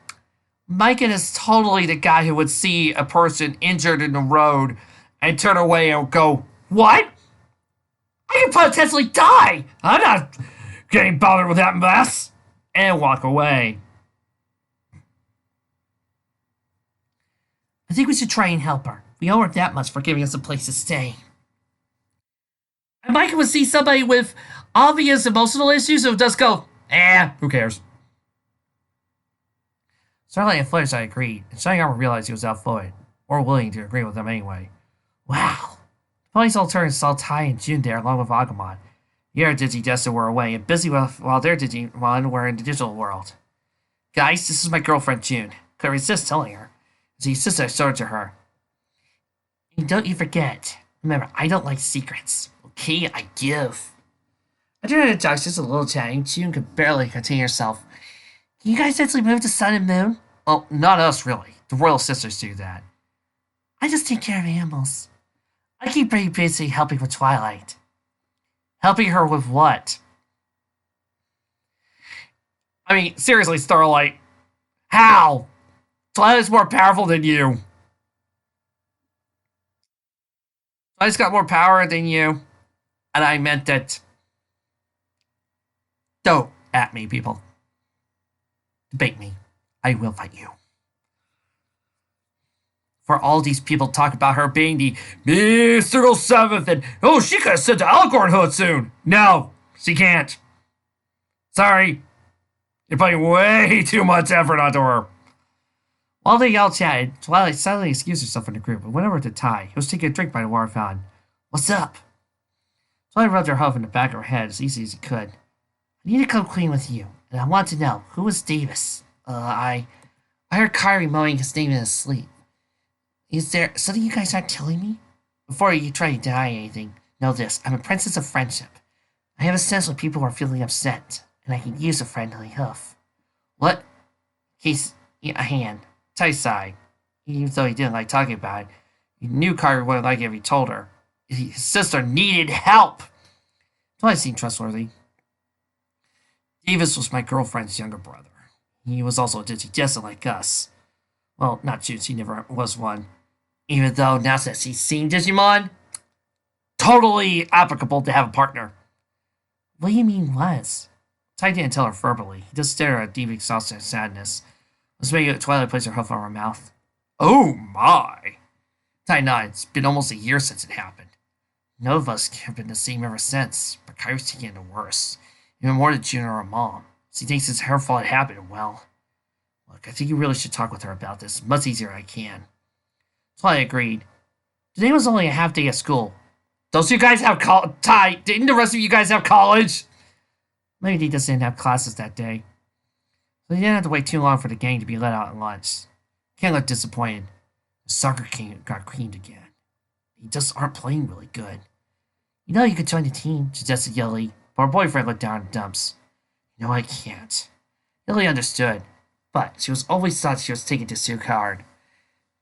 Micah is totally the guy who would see a person injured in the road and turn away and go, What? I could potentially die! I'm not getting bothered with that mess! And walk away. I think we should try and help her. We owe her that much for giving us a place to stay. And Micah would see somebody with obvious emotional issues and would just go, who cares? Starlight and Fluttershy agreed, and Shining Armor realized he was outvoted, or willing to agree with them anyway. Wow. The ponies all turned and saw Ty and June there along with Agumon. The other Digidestin were away and busy while their Digimon were in the digital world. Guys, this is my girlfriend June. Couldn't resist telling her. As he insisted I showed it to her. And don't you forget. Remember, I don't like secrets. Okay, I give. After the talks, just a little chatting, June could barely contain herself. Can you guys actually move to Sun and Moon? Well, not us, really. The Royal Sisters do that. I just take care of animals. I keep pretty busy helping with Twilight. Helping her with what? I mean, seriously, Starlight. How? Twilight's more powerful than you. Twilight's got more power than you. And I meant it. Don't at me, people. Debate me. I will fight you. For all these people talk about her being the mystical seventh and, she could have sent to Alicorn Hood soon. No, she can't. Sorry. You're putting way too much effort onto her. While they all chatted, Twilight suddenly excused herself from the group and went over to Ty, who was taking a drink by the water fountain. What's up? Twilight rubbed her hoof in the back of her head as easy as he could. I need to come clean with you, and I want to know, who was Davis? I heard Kyrie mowing his name in his sleep. Is there something you guys aren't telling me? Before you try to deny anything, know this, I'm a princess of friendship. I have a sense when people are feeling upset, and I can use a friendly hoof. What? Case a hand. Ty sighed. Even though he didn't like talking about it, he knew Kyrie wouldn't like it if he told her. His sister needed help. Twilight seemed trustworthy. Davis was my girlfriend's younger brother. He was also a Digidestin like us. Well, not June, she never was one. Even though now that she's seen Digimon, totally applicable to have a partner. What do you mean was? Ty didn't tell her verbally. He just stared at her deep, exhausted sadness. Let's make it Twilight placed her hoof on her mouth. Oh my! Ty nodded. It's been almost a year since it happened. None of us have been the same ever since, but Kyrie's taking it worse. Even more than June or her mom. She thinks it's her fault it happened, and well... Look, I think you really should talk with her about this. Much easier I can. Twilight agreed. Today was only a half day at school. Don't you guys have college? Ty, didn't the rest of you guys have college? Maybe he just didn't have classes that day. So he didn't have to wait too long for the gang to be let out at lunch. Can't look disappointed. The soccer king got creamed again. They just aren't playing really good. You know you could join the team, suggested Yelly, but her boyfriend looked down in the dumps. You know I can't. Yelly understood, but she was always thought she was taking this too hard.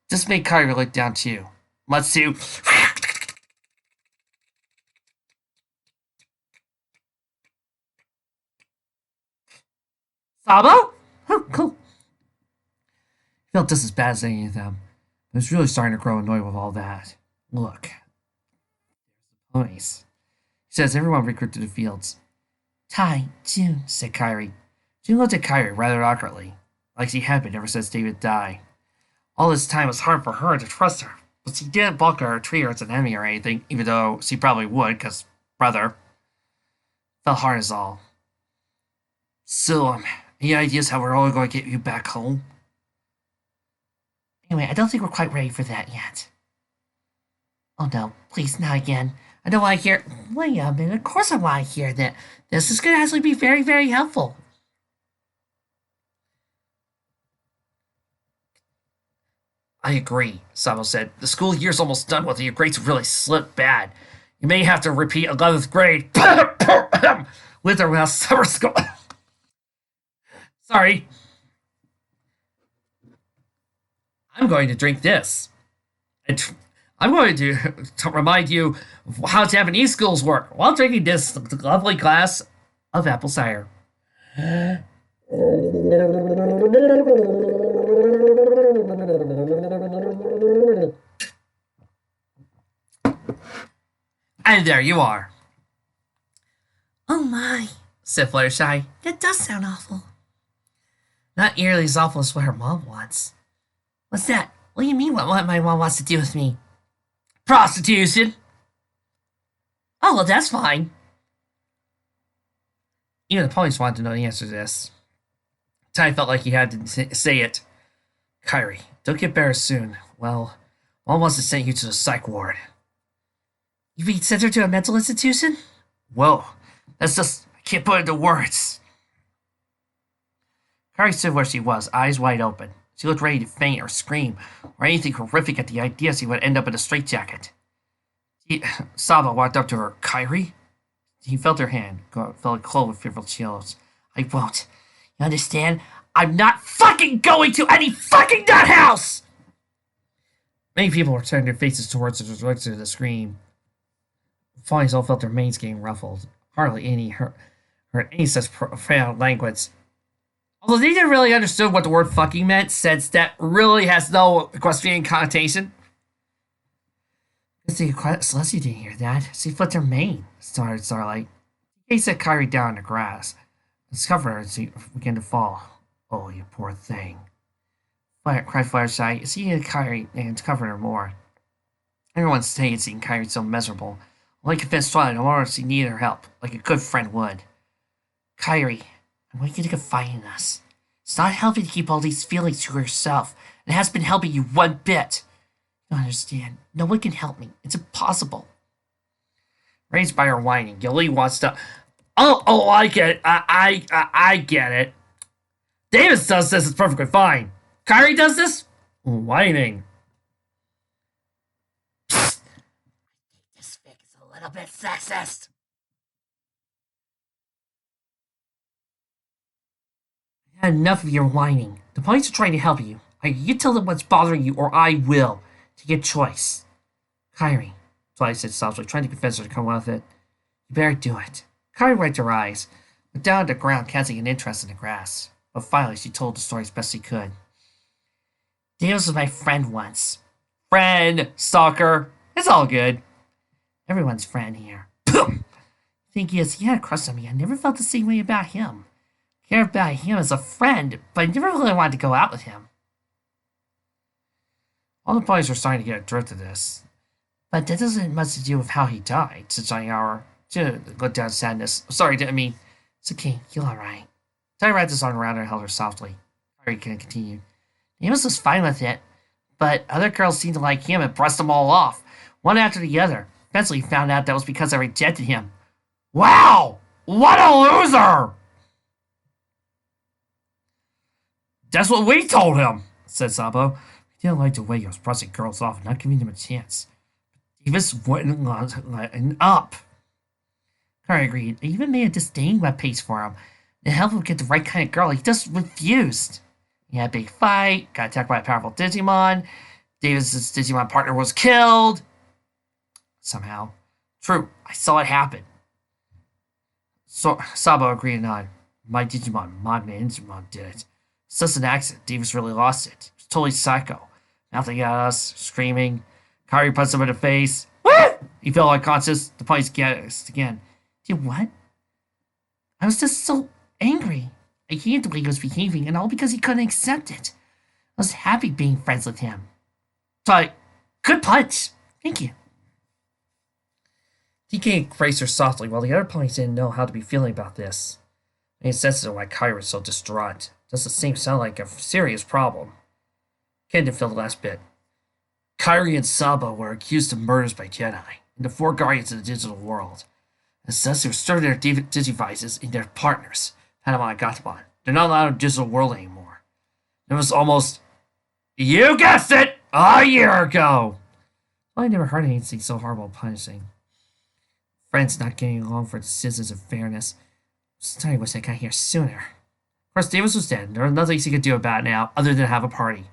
Just made Kyrie look down too. Much too. Sabo? Oh, cool. He felt just as bad as any of them, but was really starting to grow annoyed with all that. Look, there's the ponies. He says everyone recruited to the fields. Ty, June, said Kyrie. June looked at Kyrie rather awkwardly, like she had been ever since David died. All this time it was hard for her to trust her, but she didn't balk her or treat her as an enemy or anything, even though she probably would, because brother. Felt hard as all. So, any ideas how we're all going to get you back home? Anyway, I don't think we're quite ready for that yet. Oh no, please, not again. I don't want to hear... Wait a minute, of course I want to hear that. This is going to actually be very, very helpful. I agree, Sabo said. The school year's almost done with and your grades really slipped bad. You may have to repeat 11th grade with or without summer school. Sorry. I'm going to drink this. I'm going to remind you of how Japanese schools work while drinking this lovely glass of apple cider. And there you are. Oh my, said Fluttershy. That does sound awful. Not nearly as awful as what her mom wants. What's that? What do you mean what my mom wants to do with me? Prostitution! Oh, well, that's fine. Even the ponies wanted to know the answer to this. Ty felt like he had to say it. Kyrie, don't get better soon. Well, Mom wants to send you to the psych ward. You mean send her to a mental institution? Whoa, that's just... I can't put it into words. Kyrie stood where she was, eyes wide open. She looked ready to faint or scream, or anything horrific at the idea she would end up in a straitjacket. Saba walked up to her. Kyrie? He felt her hand, felt cold with fearful chills. I won't. You understand? I'm not fucking going to any fucking nut house! Many people were turning their faces towards the direction of the scream. Follies all felt their manes getting ruffled. Hardly any heard any such profound language. Although they didn't really understand what the word fucking meant, since that really has no equestrian connotation. Celestia didn't hear that. She flipped her mane, started Starlight. He set Kyrie down in the grass, and discovered her as she began to fall. Oh, you poor thing. Cried Fluttershy, seeing Kyrie and covered her more. Everyone stayed seeing Kyrie so miserable. Only confessed Twilight no more she needed her help, like a good friend would. Kyrie, I want you to confide in us. It's not helping to keep all these feelings to yourself, and it has been helping you one bit. You don't understand. No one can help me. It's impossible. Raised by her whining, Gilly wants to... Oh, I get it. I get it. Davis does this, it's perfectly fine. Kyrie does this? Whining. Psst. This fic is a little bit sexist. I had enough of your whining. The police are trying to help you. You tell them what's bothering you, or I will. Take your choice. Kyrie, Twilight said softly, trying to convince her to come with it. You better do it. Kyrie wiped her eyes, went down to the ground, casting an interest in the grass. But finally, she told the story as best she could. Davis was my friend once. Friend, stalker. It's all good. Everyone's friend here. Thing is, he had a crush on me. I never felt the same way about him. Care about him as a friend, but I never really wanted to go out with him. All the boys are starting to get a drift of this. But that doesn't have much to do with how he died, said Johnny Hour. To let down sadness. Sorry, I mean, it's okay, you're alright. Johnny wrapped his arm around her and held her softly. Harry continued. Amos was fine with it, but other girls seemed to like him and brushed them all off, one after the other. Eventually found out that was because I rejected him. Wow! What a loser! That's what we told him, said Sabo. He didn't like the way he was brushing girls off and not giving them a chance. Davis wouldn't let up. Curry agreed. I even made a disdain webpage for him to help him get the right kind of girl. He just refused. He had a big fight, got attacked by a powerful Digimon. Davis's Digimon partner was killed. Somehow. True, I saw it happen. So Sabo agreed and nodded. My Digimon did it. It's just an accident. Davis really lost it. It was totally psycho. Mouthing at us, screaming. Kyrie punched him in the face. Woo! He fell unconscious. The police gasped again. Dude, what? I was just so angry. I hated the way he was behaving, and all because he couldn't accept it. I was happy being friends with him. So, good punch. Thank you. DK embraced her softly while the other ponies didn't know how to be feeling about this. It made sense of why Kyrie was so distraught. Doesn't seem to sound like a serious problem. Ken didn't feel the last bit. Kyrie and Sabo were accused of murders by Jedi, and the four guardians of the digital world. As such, they were storing their digivices in their partners, Patamon and Gatamon. They're not allowed in the digital world anymore. It was almost, you guessed it, a year ago. Well, I never heard anything so horrible punishing. Friends not getting along for the citizens of fairness. I wish I got here sooner. Of course, Davis was dead. There was nothing he could do about it now, other than have a party.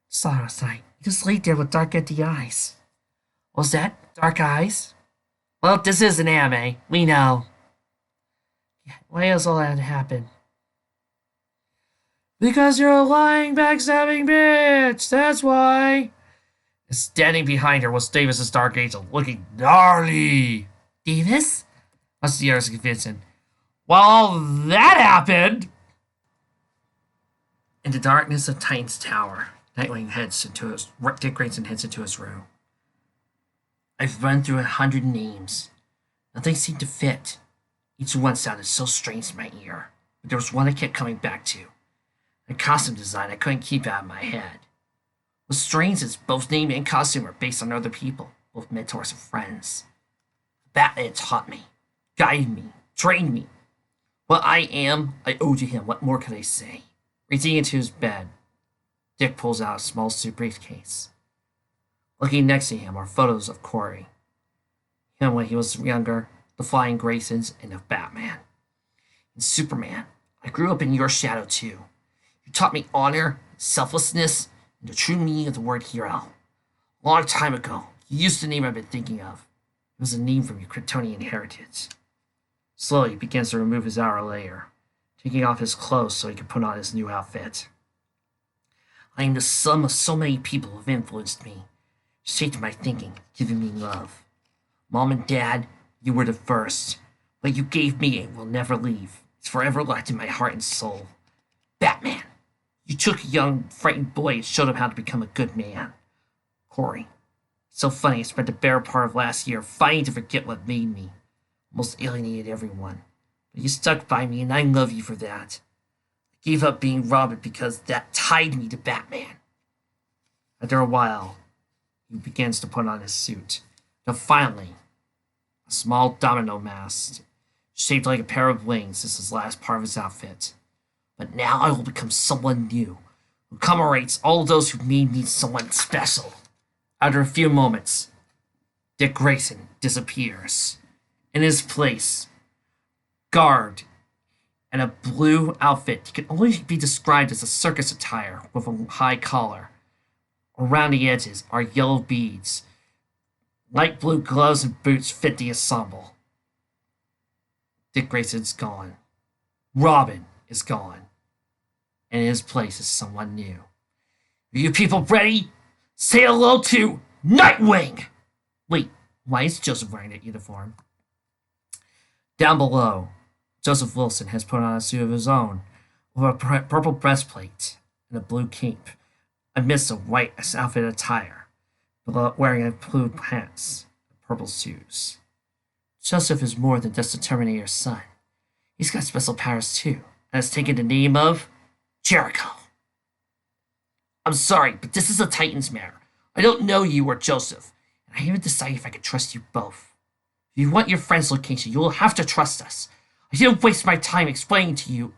Saw it last night. He just laid there with dark, empty eyes. What was that? Dark eyes? Well, this is an anime. We know. Yeah, why else all that happen? Because you're a lying, backstabbing bitch. That's why. And standing behind her was Davis's Dark Angel, looking gnarly. Davis? What's the other's convincing? While all that happened, in the darkness of Titan's Tower, Nightwing heads into his. Dick Grayson heads into his room. I've run through 100 names. Nothing seemed to fit. Each one sounded so strange in my ear, but there was one I kept coming back to. The costume design I couldn't keep out of my head. What's strange is both name and costume are based on other people, both mentors and friends. Batman taught me, guided me, trained me. What I am, I owe to him. What more could I say? Reaching into his bed, Dick pulls out a small suit briefcase. Looking next to him are photos of Corey. Him when he was younger, the Flying Graysons, and of Batman. And Superman, I grew up in your shadow too. You taught me honor, selflessness, and the true meaning of the word hero. A long time ago, you used the name I've been thinking of. It was a name from your Kryptonian heritage. Slowly, he begins to remove his outer layer, taking off his clothes so he can put on his new outfit. I am the sum of so many people who have influenced me, shaped my thinking, given me love. Mom and Dad, you were the first. What you gave me will never leave. It's forever locked in my heart and soul. Batman, you took a young, frightened boy and showed him how to become a good man. Corey, it's so funny, I spent the better part of last year fighting to forget what made me. Almost alienated everyone. But you stuck by me, and I love you for that. I gave up being Robin because that tied me to Batman. After a while, he begins to put on his suit. Now finally, a small domino mask, shaped like a pair of wings, is his last part of his outfit. But now I will become someone new, who commemorates all of those who made me someone special. After a few moments, Dick Grayson disappears. In his place, garbed in a blue outfit can only be described as a circus attire with a high collar. Around the edges are yellow beads. Light blue gloves and boots fit the ensemble. Dick Grayson's gone. Robin is gone. And in his place is someone new. Are you people ready? Say hello to Nightwing! Wait, why is Joseph wearing that uniform? Down below, Joseph Wilson has put on a suit of his own, with a purple breastplate and a blue cape, amidst a white outfit attire, wearing a blue pants and purple shoes. Joseph is more than just a Terminator's son. He's got special powers too, and has taken the name of Jericho. I'm sorry, but this is a Titan's matter. I don't know you or Joseph, and I haven't decided if I can trust you both. If you want your friend's location, you will have to trust us. I didn't waste my time explaining to you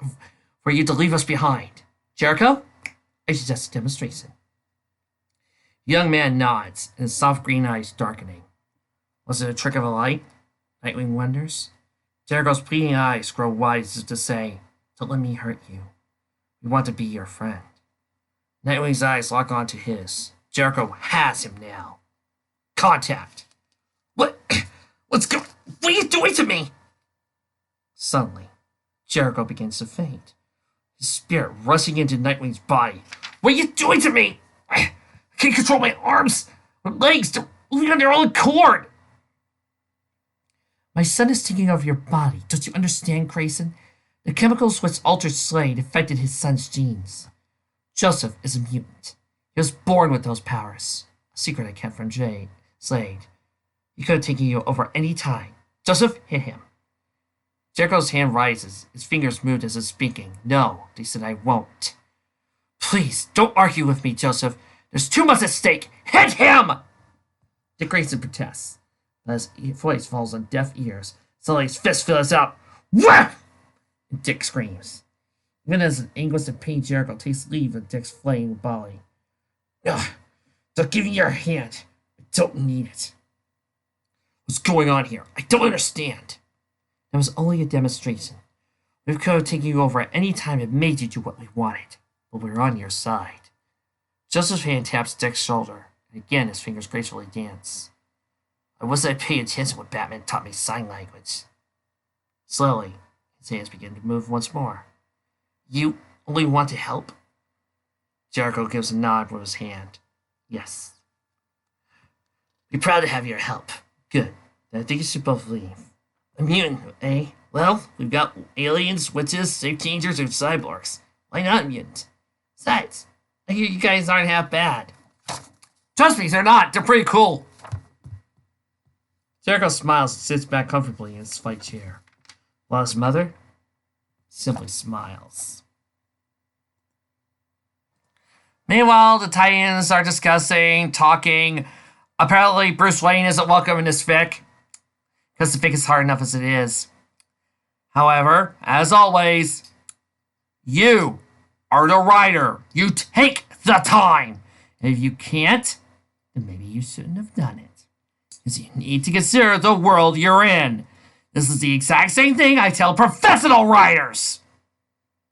for you to leave us behind. Jericho, I suggest a demonstration. The young man nods, and his soft green eyes darkening. Was it a trick of a light? Nightwing wonders. Jericho's pleading eyes grow wide as if to say, don't let me hurt you. We want to be your friend. Nightwing's eyes lock onto his. Jericho has him now. Contact. What? What's going? What are you doing to me? Suddenly, Jericho begins to faint, his spirit rushing into Nightwing's body. What are you doing to me? I can't control my arms or legs. They're moving on their own accord. My son is taking over your body. Don't you understand, Grayson? The chemicals which altered Slade affected his son's genes. Joseph is a mutant. He was born with those powers. A secret I kept from Slade. He could have taken you over any time. Joseph, hit him. Jericho's hand rises. His fingers moved as if speaking. No, he said, I won't. Please, don't argue with me, Joseph. There's too much at stake. Hit him! Dick Grayson protests. But his voice falls on deaf ears. Suddenly his fist fills up. Whap! And Dick screams. Even as an anguish and pain, Jericho takes leave of Dick's flaying body. Ugh, don't give me your hand. I don't need it. What's going on here? I don't understand. That was only a demonstration. We could have taken you over at any time and made you do what we wanted, but we're on your side. Joseph's hand taps Dick's shoulder, and again his fingers gracefully dance. I wasn't paying attention when Batman taught me sign language. Slowly, his hands begin to move once more. You only want to help? Jericho gives a nod with his hand. Yes. Be proud to have your help. Good. Then I think you should both leave. A mutant, eh? Well, we've got aliens, witches, safe changers, and cyborgs. Why not a mutant? Besides, I hear you guys aren't half bad. Trust me, they're not. They're pretty cool. Jericho smiles and sits back comfortably in his fight chair, while his mother simply smiles. Meanwhile, the Titans are discussing, talking. Apparently, Bruce Wayne isn't welcome in this fic, because the fic is hard enough as it is. However, as always, you are the writer. You take the time. And if you can't, then maybe you shouldn't have done it. Because you need to consider the world you're in. This is the exact same thing I tell professional writers.